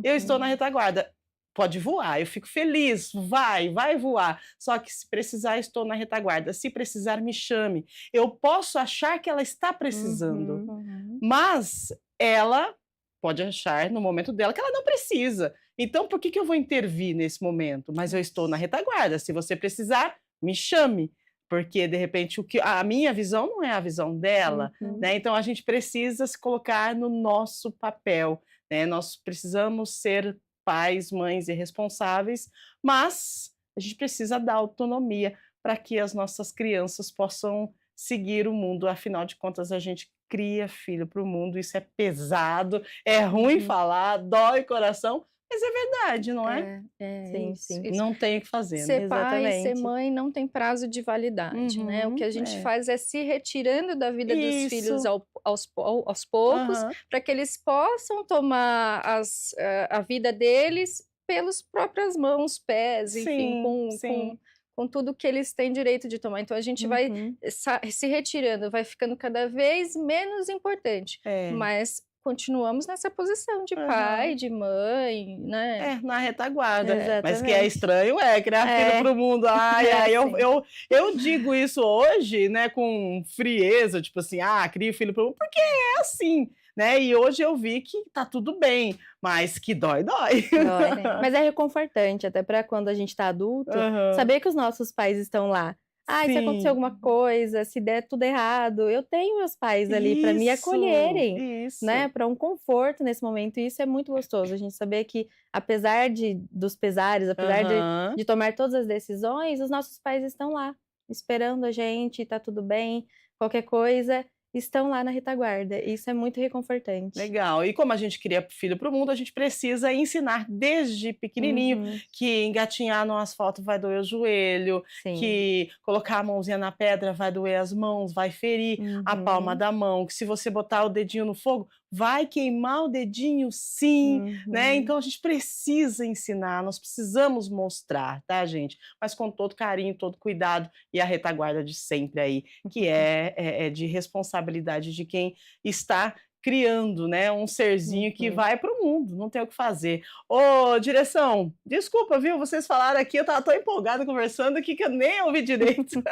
Speaker 1: Eu estou na
Speaker 2: Uhum.
Speaker 1: retaguarda. Pode voar, eu fico feliz, vai voar. Só que se precisar, estou na retaguarda. Se precisar, me chame. Eu posso achar que ela está precisando,
Speaker 2: Uhum.
Speaker 3: Uhum.
Speaker 1: mas ela pode achar no momento dela que ela não precisa. Então, por que que eu vou intervir nesse momento? Mas eu estou na
Speaker 3: Isso.
Speaker 1: retaguarda. Se você precisar, me chame, porque de repente o que a minha visão não é a visão dela,
Speaker 2: Uhum.
Speaker 1: né? Então a gente precisa se colocar no nosso papel, né? Nós precisamos ser pais, mães e responsáveis, mas a gente precisa dar autonomia para que as nossas crianças possam seguir o mundo. Afinal de contas, a gente cria filho para o mundo, isso é pesado, é ruim
Speaker 2: Uhum.
Speaker 1: falar, dói o coração, mas é verdade, não é?
Speaker 2: Sim,
Speaker 3: Isso,
Speaker 2: sim.
Speaker 3: isso.
Speaker 1: Não tem o que fazer, né?
Speaker 3: Ser pai, ser
Speaker 2: Exatamente.
Speaker 3: mãe não tem prazo de validade, né, o que
Speaker 1: Uhum,
Speaker 3: a gente
Speaker 1: é.
Speaker 3: faz é se retirando da vida dos filhos
Speaker 1: Isso.
Speaker 3: aos poucos,
Speaker 1: Aham.
Speaker 3: para que eles possam tomar a vida deles pelas próprias mãos, pés, enfim,
Speaker 1: Sim,
Speaker 3: com
Speaker 1: sim.
Speaker 3: tudo que eles têm direito de tomar. Então a gente vai
Speaker 2: Uhum.
Speaker 3: se retirando, vai ficando cada vez menos importante,
Speaker 1: É.
Speaker 3: mas continuamos nessa posição de pai,
Speaker 1: Aham.
Speaker 3: de mãe, né.
Speaker 1: É, na retaguarda. Mas que é
Speaker 2: Exatamente.
Speaker 1: estranho criar filho
Speaker 2: É,
Speaker 1: para o mundo. Ai,
Speaker 2: é
Speaker 1: ai,
Speaker 2: sim.
Speaker 1: eu digo isso hoje, né, com frieza, tipo assim: "Ah, crio filho para o mundo", porque é assim, né, e hoje eu vi que tá tudo bem, mas que dói, dói.
Speaker 2: Dói.
Speaker 3: É.
Speaker 2: Mas é reconfortante, até para quando a gente tá adulto,
Speaker 1: Aham.
Speaker 2: saber que os nossos pais estão lá. Ai, se acontecer
Speaker 1: Sim.
Speaker 2: alguma coisa, se der tudo errado, eu tenho meus pais ali para me
Speaker 1: Isso,
Speaker 2: acolherem, né,
Speaker 1: isso.
Speaker 2: para um conforto nesse momento, e isso é muito gostoso, a gente saber que apesar dos pesares, apesar
Speaker 1: Aham.
Speaker 2: de tomar todas as decisões, os nossos pais estão lá, esperando a gente, tá tudo bem, qualquer coisa, estão lá na retaguarda, e isso é muito reconfortante.
Speaker 1: Legal. E como a gente cria filho para o mundo, a gente precisa ensinar desde pequenininho
Speaker 2: Uhum.
Speaker 1: que engatinhar no asfalto vai doer o joelho,
Speaker 2: Sim.
Speaker 1: que colocar a mãozinha na pedra vai doer as mãos, vai ferir a palma
Speaker 2: Uhum.
Speaker 1: da mão, que se você botar o dedinho no fogo, vai queimar o dedinho sim, né?
Speaker 2: Uhum.
Speaker 1: Então a gente precisa ensinar, nós precisamos mostrar, tá, gente? Mas com todo carinho, todo cuidado e a retaguarda de sempre aí, que é de responsabilidade de quem está criando, né, um serzinho que
Speaker 2: Uhum.
Speaker 1: vai para o mundo, não tem o que fazer. Ô, direção, desculpa, viu, vocês falaram aqui, eu estava tão empolgada conversando aqui que eu nem ouvi direito.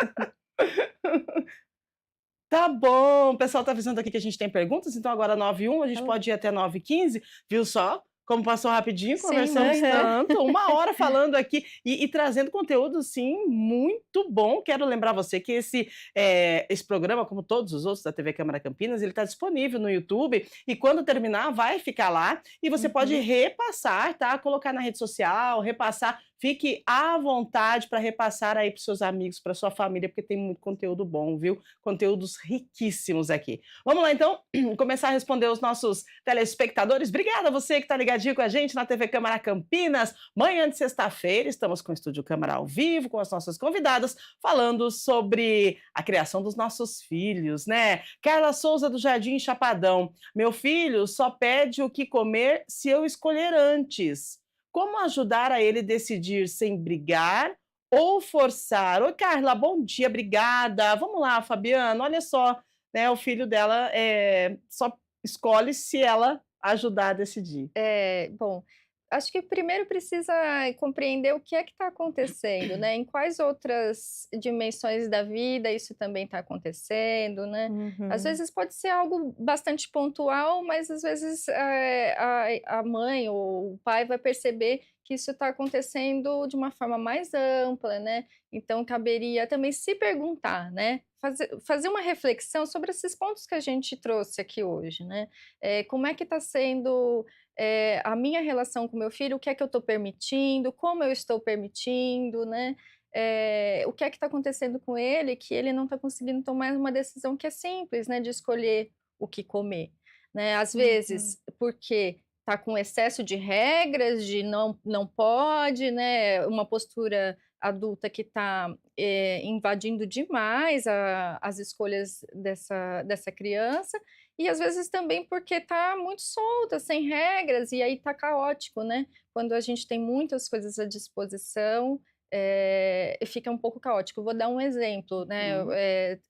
Speaker 1: Tá bom, o pessoal tá avisando aqui que a gente tem perguntas, então agora 9h01, a
Speaker 2: Tá
Speaker 1: gente
Speaker 2: bom.
Speaker 1: pode ir até 9h15, viu só? Como passou rapidinho,
Speaker 3: Sim,
Speaker 1: conversamos
Speaker 2: aham.
Speaker 1: tanto, 1 hora falando aqui e trazendo conteúdo, sim, muito bom. Quero lembrar você que esse programa, como todos os outros da TV Câmara Campinas, ele está disponível no YouTube e quando terminar vai ficar lá e você pode
Speaker 2: Uhum.
Speaker 1: repassar, tá? Colocar na rede social, repassar. Fique à vontade para repassar aí para os seus amigos, para sua família, porque tem muito conteúdo bom, viu? Conteúdos riquíssimos aqui. Vamos lá, então, começar a responder os nossos telespectadores. Obrigada a você que está ligadinho com a gente na TV Câmara Campinas. Manhã de sexta-feira, estamos com o Estúdio Câmara ao vivo, com as nossas convidadas, falando sobre a criação dos nossos filhos, né? Carla Souza, do Jardim Chapadão. Meu filho só pede o que comer se eu escolher antes. Como ajudar a ele decidir sem brigar ou forçar? Oi, Carla, bom dia, obrigada. Vamos lá, Fabiana, olha só, né, o filho dela só escolhe se ela ajudar a decidir.
Speaker 3: Bom, acho que primeiro precisa compreender o que é que está acontecendo, né? Em quais outras dimensões da vida isso também está acontecendo, né? Às
Speaker 2: Uhum.
Speaker 3: vezes pode ser algo bastante pontual, mas às vezes a mãe ou o pai vai perceber que isso está acontecendo de uma forma mais ampla, né? Então caberia também se perguntar, né? Fazer uma reflexão sobre esses pontos que a gente trouxe aqui hoje, né? Como é que está sendo a minha relação com meu filho, o que é que eu estou permitindo, como eu estou permitindo, né? O que é que está acontecendo com ele que ele não está conseguindo tomar uma decisão que é simples, né? De escolher o que comer, né? Às
Speaker 2: Uhum.
Speaker 3: vezes, porque está com excesso de regras, de não pode, né? Uma postura adulta que está invadindo demais as escolhas dessa criança, e às vezes também porque está muito solta, sem regras, e aí está caótico, né? Quando a gente tem muitas coisas à disposição, fica um pouco caótico. Vou dar um exemplo, né?
Speaker 1: Uhum.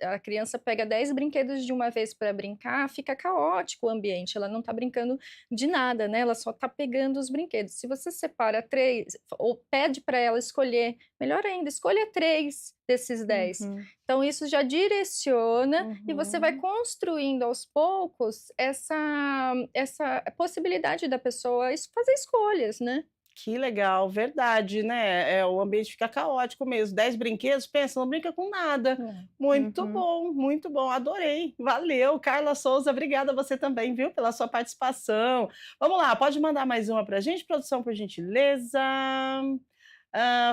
Speaker 3: A criança pega 10 brinquedos de uma vez para brincar, fica caótico o ambiente, ela não está brincando de nada, né? Ela só está pegando os brinquedos. Se você separa 3 ou pede para ela escolher, melhor ainda, escolha 3 desses 10.
Speaker 2: Uhum.
Speaker 3: Então isso já direciona e você vai
Speaker 2: Uhum.
Speaker 3: construindo aos poucos essa possibilidade da pessoa fazer escolhas, né.
Speaker 1: Que legal, verdade, né? O ambiente fica caótico mesmo. 10 brinquedos, pensa, não brinca com nada.
Speaker 3: É.
Speaker 2: Uhum.
Speaker 1: Muito bom, adorei. Valeu, Carla Souza, obrigada a você também, viu, pela sua participação. Vamos lá, pode mandar mais uma para a gente, produção, por gentileza.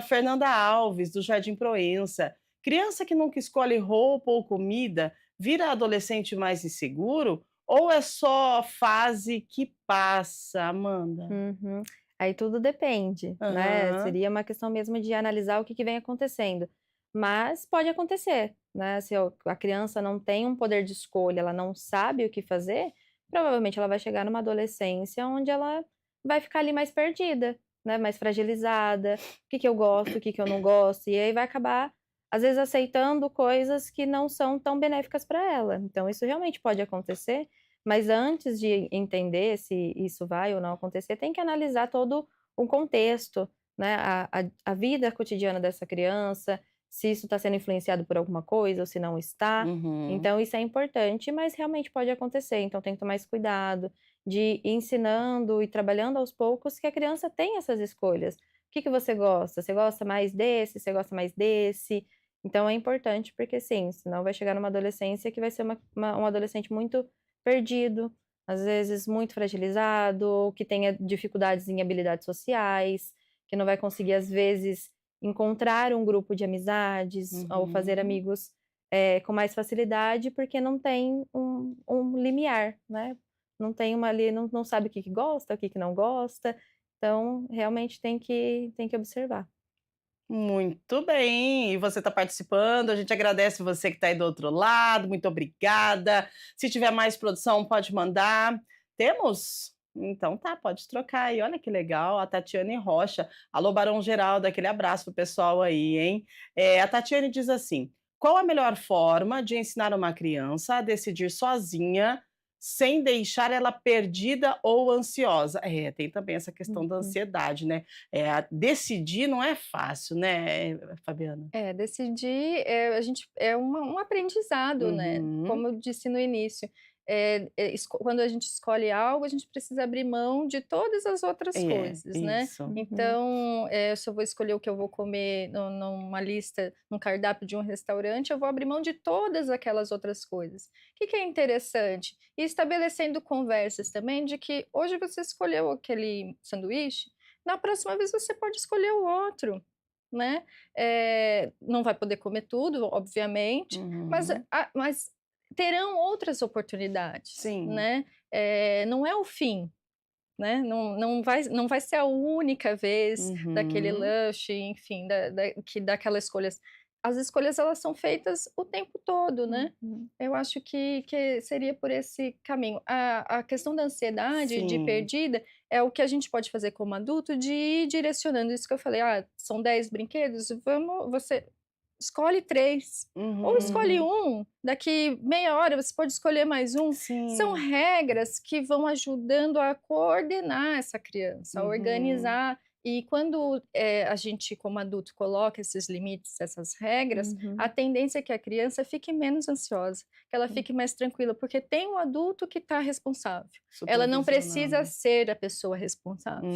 Speaker 1: Fernanda Alves, do Jardim Proença. Criança que nunca escolhe roupa ou comida vira adolescente mais inseguro ou é só fase que passa, Amanda?
Speaker 2: Uhum. Aí tudo depende, né,
Speaker 1: Aham.
Speaker 2: seria uma questão mesmo de analisar o que que vem acontecendo. Mas pode acontecer, né, se a criança não tem um poder de escolha, ela não sabe o que fazer, provavelmente ela vai chegar numa adolescência onde ela vai ficar ali mais perdida, né, mais fragilizada, o que que eu gosto, o que que eu não gosto, e aí vai acabar, às vezes, aceitando coisas que não são tão benéficas para ela. Então isso realmente pode acontecer, mas antes de entender se isso vai ou não acontecer, tem que analisar todo o contexto, né, a vida cotidiana dessa criança, se isso está sendo influenciado por alguma coisa ou se não está.
Speaker 1: Uhum.
Speaker 2: Então isso é importante, mas realmente pode acontecer, então tem que tomar esse cuidado de ir ensinando e trabalhando aos poucos que a criança tem essas escolhas. O que que você gosta? Você gosta mais desse? Você gosta mais desse? Então é importante porque sim, senão vai chegar numa adolescência que vai ser um adolescente muito perdido, às vezes muito fragilizado, que tenha dificuldades em habilidades sociais, que não vai conseguir, às vezes, encontrar um grupo de amizades ou fazer
Speaker 1: Uhum.
Speaker 2: amigos, com mais facilidade, porque não tem um limiar, né, não tem uma ali, não sabe o que que gosta, o que que não gosta, então realmente tem que observar.
Speaker 1: Muito bem, e você está participando, a gente agradece você que está aí do outro lado, muito obrigada. Se tiver mais produção, pode mandar. Temos? Então tá, pode trocar aí, olha que legal, a Tatiane Rocha. Alô, Barão Geraldo, aquele abraço pro pessoal aí, hein? A Tatiane diz assim: qual a melhor forma de ensinar uma criança a decidir sozinha, sem deixar ela perdida ou ansiosa? Tem também essa questão da
Speaker 2: Uhum.
Speaker 1: ansiedade, né? Decidir não é fácil, né, Fabiana?
Speaker 3: Decidir, a gente um aprendizado, né,
Speaker 1: Uhum.
Speaker 3: como eu disse no início. quando a gente escolhe algo, a gente precisa abrir mão de todas as outras coisas, né?
Speaker 1: Isso.
Speaker 2: Uhum.
Speaker 3: Então, se eu vou escolher o que eu vou comer numa lista, num cardápio de um restaurante, eu vou abrir mão de todas aquelas outras coisas. O que é interessante? E estabelecendo conversas também de que hoje você escolheu aquele sanduíche, na próxima vez você pode escolher o outro, né? Não vai poder comer tudo, obviamente, mas,
Speaker 1: Uhum.
Speaker 3: mas terão outras oportunidades,
Speaker 1: Sim.
Speaker 3: né? Não é o fim, né? Não vai ser a única vez daquele
Speaker 1: Uhum.
Speaker 3: lanche, enfim, daquelas escolhas. As escolhas, elas são feitas o tempo todo, né?
Speaker 2: Uhum.
Speaker 3: Eu acho que seria por esse caminho. A questão da ansiedade de
Speaker 1: Sim.
Speaker 3: perdida é o que a gente pode fazer como adulto de ir direcionando. Isso que eu falei, são 10 brinquedos, você escolhe 3 ou escolhe
Speaker 1: Uhum.
Speaker 3: um, daqui meia hora você pode escolher mais um. São
Speaker 1: Sim.
Speaker 3: regras que vão ajudando a coordenar essa criança, a
Speaker 1: Uhum.
Speaker 3: organizar. E quando a gente, como adulto, coloca esses limites, essas regras, a
Speaker 2: Uhum.
Speaker 3: tendência é que a criança fique menos ansiosa, que ela
Speaker 2: Sim.
Speaker 3: fique mais tranquila, porque tem um adulto que está responsável. Ela não precisa
Speaker 1: Supervisionando.
Speaker 3: ser a pessoa responsável,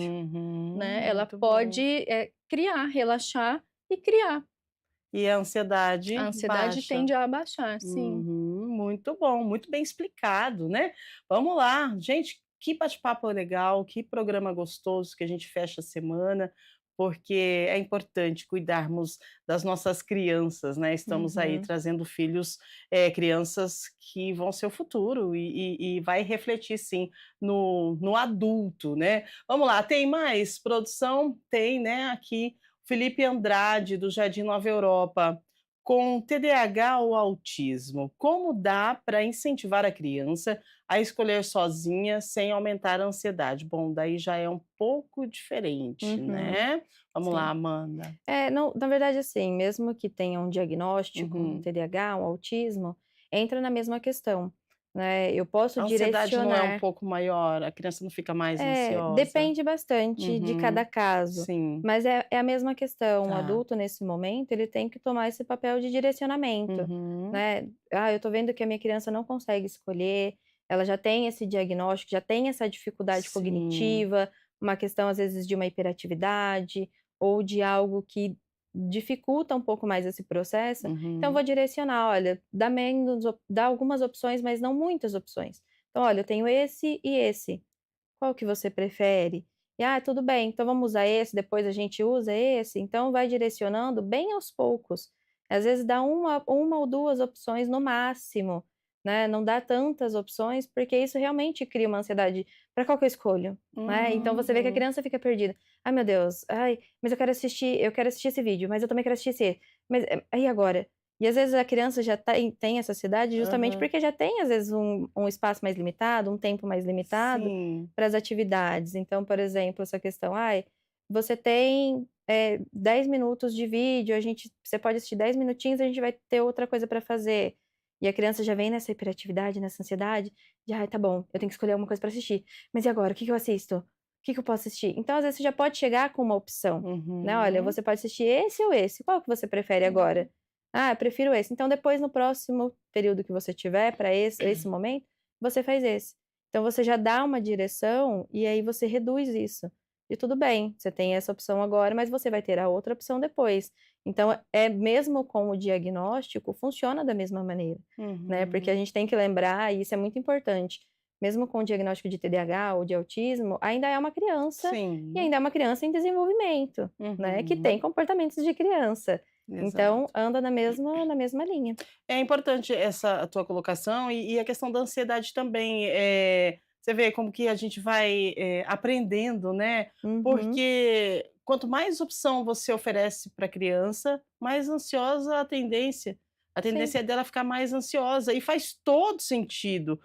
Speaker 3: né? Ela
Speaker 1: Muito
Speaker 3: pode
Speaker 1: bom.
Speaker 3: criar, relaxar e criar.
Speaker 1: E a
Speaker 3: A
Speaker 1: ansiedade
Speaker 3: ansiedade
Speaker 1: baixa.
Speaker 3: tende a abaixar, sim.
Speaker 1: Uhum, muito bom, muito bem explicado, né. Vamos lá, gente, que bate-papo legal, que programa gostoso que a gente fecha a semana, porque é importante cuidarmos das nossas crianças, né, estamos aí
Speaker 2: Uhum.
Speaker 1: trazendo filhos, crianças que vão ser o futuro e vai refletir sim no adulto, né. Vamos lá, tem mais produção? Tem, né, aqui, Felipe Andrade do Jardim Nova Europa. Com TDAH ou autismo, como dá para incentivar a criança a escolher sozinha sem aumentar a ansiedade? Bom, daí já é um pouco diferente,
Speaker 2: Uhum.
Speaker 1: né. Vamos lá,
Speaker 2: Sim.
Speaker 1: Amanda.
Speaker 2: Não, na verdade, assim, mesmo que tenha um diagnóstico, um
Speaker 1: Uhum.
Speaker 2: TDAH, um autismo, entra na mesma questão, né, eu posso
Speaker 1: A ansiedade não é um
Speaker 2: direcionar.
Speaker 1: pouco maior? A criança não fica mais ansiosa?
Speaker 2: Depende bastante de cada
Speaker 1: Uhum.
Speaker 2: caso,
Speaker 1: Sim,
Speaker 2: mas é a mesma questão, o
Speaker 1: tá.
Speaker 2: adulto nesse momento, ele tem que tomar esse papel de direcionamento,
Speaker 1: Uhum.
Speaker 2: né. Eu tô vendo que a minha criança não consegue escolher, ela já tem esse diagnóstico, já tem essa dificuldade
Speaker 1: Sim.
Speaker 2: cognitiva, uma questão às vezes de uma hiperatividade, ou de algo que dificulta um pouco mais esse processo, então eu vou
Speaker 1: Uhum.
Speaker 2: direcionar: "Olha, dá algumas opções, mas não muitas opções. Então olha, eu tenho esse e esse. Qual que você prefere? E, tudo bem, então vamos usar esse, depois a gente usa esse, então vai direcionando bem aos poucos. Às vezes dá uma ou 2 opções no máximo, né, não dá tantas opções, porque isso realmente cria uma ansiedade, para qual que eu escolho? Né, então você vê que a
Speaker 1: Uhum.
Speaker 2: criança fica perdida. "Ai meu Deus, ai, mas eu quero assistir esse vídeo, mas eu também quero assistir esse, mas, e agora?". E às vezes a criança já tem essa ansiedade justamente
Speaker 1: Aham.
Speaker 2: porque já tem às vezes um espaço mais limitado, um tempo mais limitado,
Speaker 1: Sim.
Speaker 2: para as atividades. Então, por exemplo, essa questão: "Ai, você tem, 10 minutos de vídeo, você pode assistir 10 minutinhos, a gente vai ter outra coisa para fazer". E a criança já vem nessa hiperatividade, nessa ansiedade, de: "Ai, tá bom, eu tenho que escolher alguma coisa para assistir. Mas e agora, o que que eu assisto? O que que eu posso assistir?". Então, às vezes, você já pode chegar com uma opção, né: "Olha,
Speaker 1: Uhum.
Speaker 2: você pode assistir esse ou esse, qual que você prefere agora?". "Ah, eu prefiro esse". Então depois no próximo período que você tiver para esse momento, você faz esse. Então você já dá uma direção, e aí você reduz isso. E tudo bem, você tem essa opção agora, mas você vai ter a outra opção depois. Então, mesmo com o diagnóstico, funciona da mesma maneira, né, porque a
Speaker 1: Uhum.
Speaker 2: gente tem que lembrar, e isso é muito importante, mesmo com o diagnóstico de TDAH ou de autismo, ainda é uma criança, e
Speaker 1: Sim.
Speaker 2: ainda é uma criança em desenvolvimento, né, que tem
Speaker 1: Uhum.
Speaker 2: comportamentos de criança. Então
Speaker 1: Exato.
Speaker 2: anda na mesma linha.
Speaker 1: É importante essa tua colocação e a questão da ansiedade também, você vê como que a gente vai, aprendendo, né,
Speaker 2: Uhum.
Speaker 1: porque quanto mais opção você oferece para a criança, mais ansiosa a
Speaker 2: Sim.
Speaker 1: tendência é dela ficar mais ansiosa e faz todo sentido.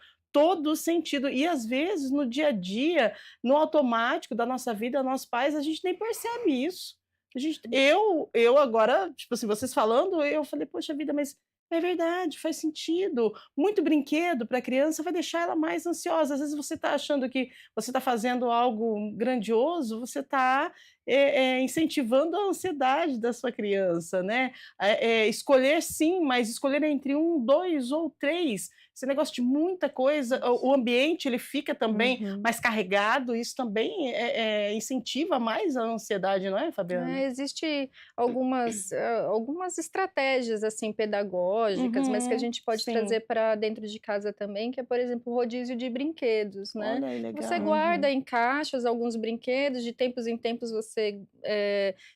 Speaker 1: E às vezes no dia a dia, no automático da nossa vida, nossos pais, a gente nem percebe isso. A gente eu agora, tipo assim, vocês falando, eu falei: "Poxa vida, mas É verdade, faz sentido. Muito brinquedo para a criança vai deixar ela mais ansiosa. Às vezes você está achando que você está fazendo algo grandioso, você está incentivando a ansiedade da sua criança, né? Escolher sim, mas escolher entre um, dois ou três. Esse negócio de muita coisa, o ambiente ele fica também
Speaker 2: Uhum.
Speaker 1: mais carregado, isso também incentiva mais a ansiedade, não é, Fabiana?
Speaker 3: Existe algumas estratégias, assim, pedagógicas, mas que a
Speaker 1: Uhum,
Speaker 3: gente pode
Speaker 1: sim.
Speaker 3: trazer para dentro de casa também, que é, por exemplo, o rodízio de brinquedos, né.
Speaker 1: Olha aí,
Speaker 3: Você
Speaker 1: legal.
Speaker 3: guarda
Speaker 2: Uhum.
Speaker 3: em caixas alguns brinquedos, de tempos em tempos você,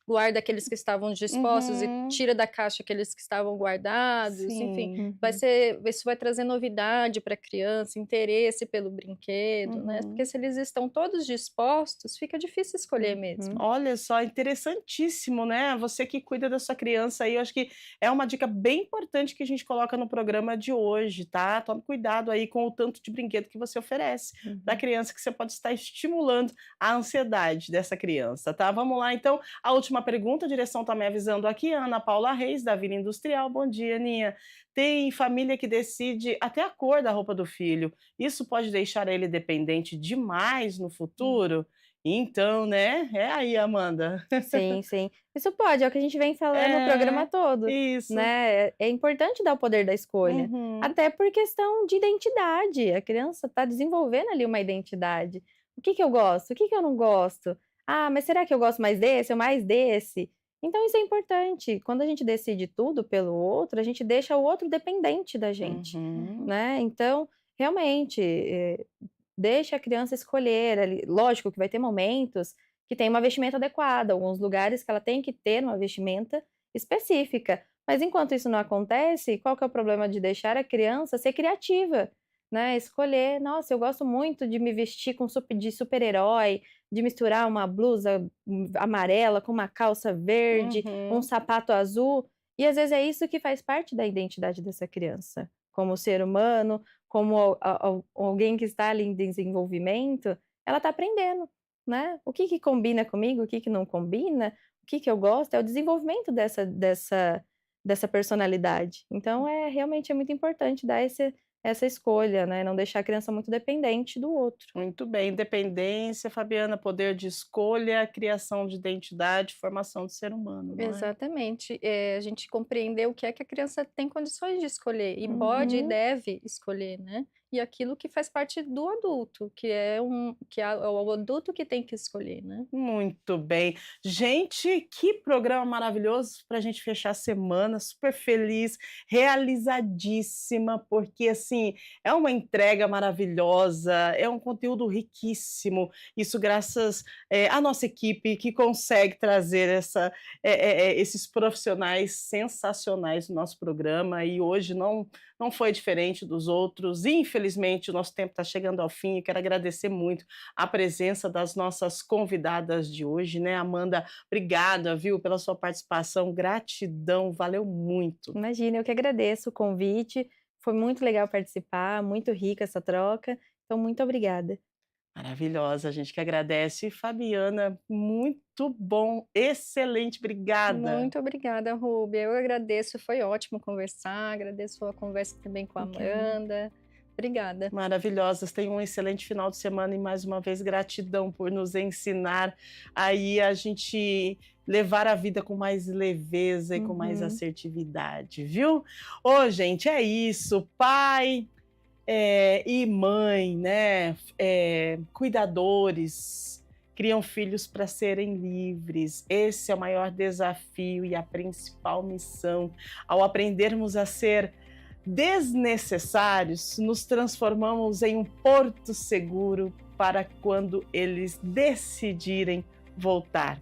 Speaker 3: guarda aqueles que estavam dispostos e
Speaker 1: Uhum.
Speaker 3: tira da caixa aqueles que estavam guardados, enfim,
Speaker 1: Sim.
Speaker 2: Uhum.
Speaker 3: isso vai trazer novidade para a criança, interesse pelo brinquedo, né, porque
Speaker 1: Uhum.
Speaker 3: se eles estão todos dispostos, fica difícil escolher mesmo.
Speaker 2: Uhum.
Speaker 1: Olha só, interessantíssimo, né. Você que cuida da sua criança aí, eu acho que é uma dica bem importante que a gente coloca no programa de hoje, tá. Tome cuidado aí com o tanto de brinquedo que você oferece para a
Speaker 2: Uhum.
Speaker 1: criança, que você pode estar estimulando a ansiedade dessa criança, tá. Vamos lá então, a última pergunta, a direção está me avisando aqui, Ana Paula Reis, da Vila Industrial. Bom dia, Aninha. Tem família que decide até a cor da roupa do filho. Isso pode deixar ele dependente demais no
Speaker 2: Hum.
Speaker 1: futuro? Então, né, é aí, Amanda.
Speaker 2: Sim, sim. Isso pode, é o que a gente vem falando o programa
Speaker 1: É,
Speaker 2: todo,
Speaker 1: isso.
Speaker 2: né. É importante dar o poder da escolha,
Speaker 1: Uhum.
Speaker 2: até por questão de identidade, a criança está desenvolvendo ali uma identidade. O que que eu gosto? O que que eu não gosto? Ah, mas será que eu gosto mais desse ou mais desse? Então isso é importante, quando a gente decide tudo pelo outro, a gente deixa o outro dependente da gente,
Speaker 1: Uhum.
Speaker 2: né. Então, realmente, deixa a criança escolher ali, lógico que vai ter momentos que tem uma vestimenta adequada, alguns lugares que ela tem que ter uma vestimenta específica, mas enquanto isso não acontece, qual que é o problema de deixar a criança ser criativa, né, escolher: "Nossa, eu gosto muito de me vestir com de super-herói, de misturar uma blusa, amarela com uma calça verde, um
Speaker 1: Uhum.
Speaker 2: sapato azul", e às vezes é isso que faz parte da identidade dessa criança, como ser humano, como alguém que está ali em desenvolvimento, ela está aprendendo, né. O que que combina comigo, o que que não combina, o que que eu gosto, é o desenvolvimento dessa personalidade. Então realmente é muito importante dar essa escolha, né, não deixar a criança muito dependente do outro.
Speaker 1: Muito bem, independência, Fabiana, poder de escolha, criação de identidade, formação do ser humano, não é?
Speaker 3: Exatamente. A gente compreender o que é que a criança tem condições de escolher e pode e
Speaker 2: Uhum.
Speaker 3: deve escolher, né. E aquilo que faz parte do adulto, que é o adulto que tem que escolher, né.
Speaker 1: Muito bem. Gente, que programa maravilhoso para a gente fechar a semana, super feliz, realizadíssima, porque assim, é uma entrega maravilhosa, é um conteúdo riquíssimo. Isso graças, à nossa equipe que consegue trazer esses profissionais sensacionais no nosso programa e hoje não foi diferente dos outros. Infelizmente, o nosso tempo está chegando ao fim e quero agradecer muito a presença das nossas convidadas de hoje, né, Amanda, obrigada, viu, pela sua participação, gratidão, valeu muito.
Speaker 2: Imagina, eu que agradeço o convite, foi muito legal participar, muito rica essa troca, então muito obrigada.
Speaker 1: Maravilhosa, a gente que agradece. Fabiana, muito bom, excelente, obrigada.
Speaker 3: Muito obrigada, Rúbia. Eu agradeço, foi ótimo conversar, agradeço a conversa também com a
Speaker 2: Obrigada.
Speaker 3: Amanda. Obrigada.
Speaker 1: Maravilhosas, tenham um excelente final de semana e mais uma vez gratidão por nos ensinar aí a gente levar a vida com mais leveza e com mais
Speaker 2: Uhum.
Speaker 1: assertividade, viu? Ô, gente, é isso, pai, e mãe, né, cuidadores, criam filhos para serem livres. Esse é o maior desafio e a principal missão. Ao aprendermos a ser desnecessários, nos transformamos em um porto seguro para quando eles decidirem voltar.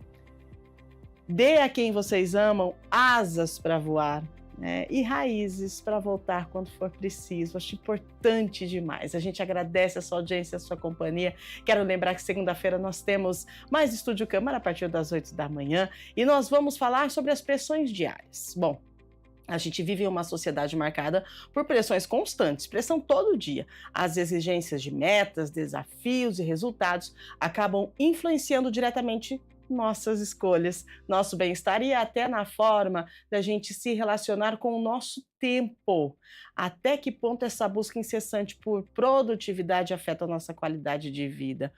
Speaker 1: Dê a quem vocês amam asas para voar, né, e raízes para voltar quando for preciso. Acho importante demais. A gente agradece a sua audiência, a sua companhia. Quero lembrar que segunda-feira nós temos mais Estúdio Câmara a partir das 8 da manhã e nós vamos falar sobre as pressões diárias. Bom, a gente vive em uma sociedade marcada por pressões constantes, pressão todo dia. As exigências de metas, desafios e resultados acabam influenciando diretamente nossas escolhas, nosso bem-estar e até na forma da gente se relacionar com o nosso tempo. Até que ponto essa busca incessante por produtividade afeta a nossa qualidade de vida?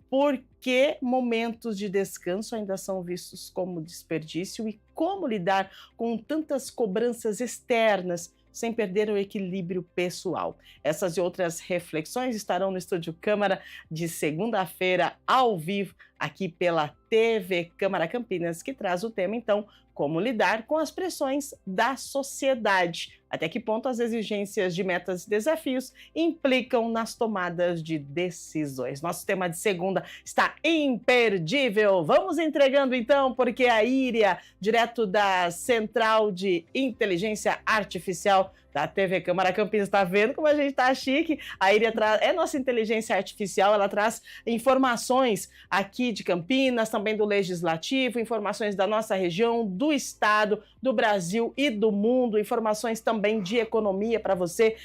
Speaker 1: Por que momentos de descanso ainda são vistos como desperdício e como lidar com tantas cobranças externas sem perder o equilíbrio pessoal? Essas e outras reflexões estarão no Estúdio Câmara de segunda-feira, ao vivo, aqui pela TV Câmara Campinas, que traz o tema, então, como lidar com as pressões da sociedade. Até que ponto as exigências de metas e desafios implicam nas tomadas de decisões. Nosso tema de segunda está imperdível. Vamos entregando então, porque a Íria, direto da Central de Inteligência Artificial da TV Câmara Campinas, está vendo como a gente está chique? A Íria é nossa inteligência artificial, ela traz informações aqui de Campinas, também do Legislativo, informações da nossa região, do estado, do Brasil e do mundo, informações também de economia para você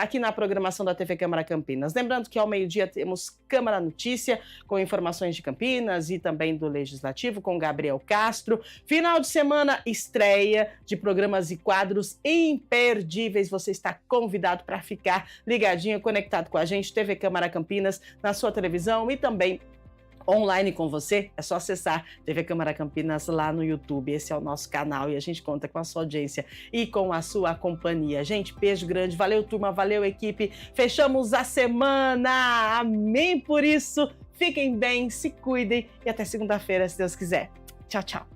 Speaker 1: aqui na programação da TV Câmara Campinas. Lembrando que ao meio-dia temos Câmara Notícia, com informações de Campinas e também do Legislativo, com Gabriel Castro. Final de semana, estreia de programas e quadros imperdíveis. Você está convidado para ficar ligadinho, conectado com a gente, TV Câmara Campinas, na sua televisão e também online com você. É só acessar TV Câmara Campinas lá no YouTube. Esse é o nosso canal e a gente conta com a sua audiência e com a sua companhia. Gente, beijo grande. Valeu, turma. Valeu, equipe. Fechamos a semana. Amém por isso. Fiquem bem, se cuidem e até segunda-feira, se Deus quiser. Tchau, tchau.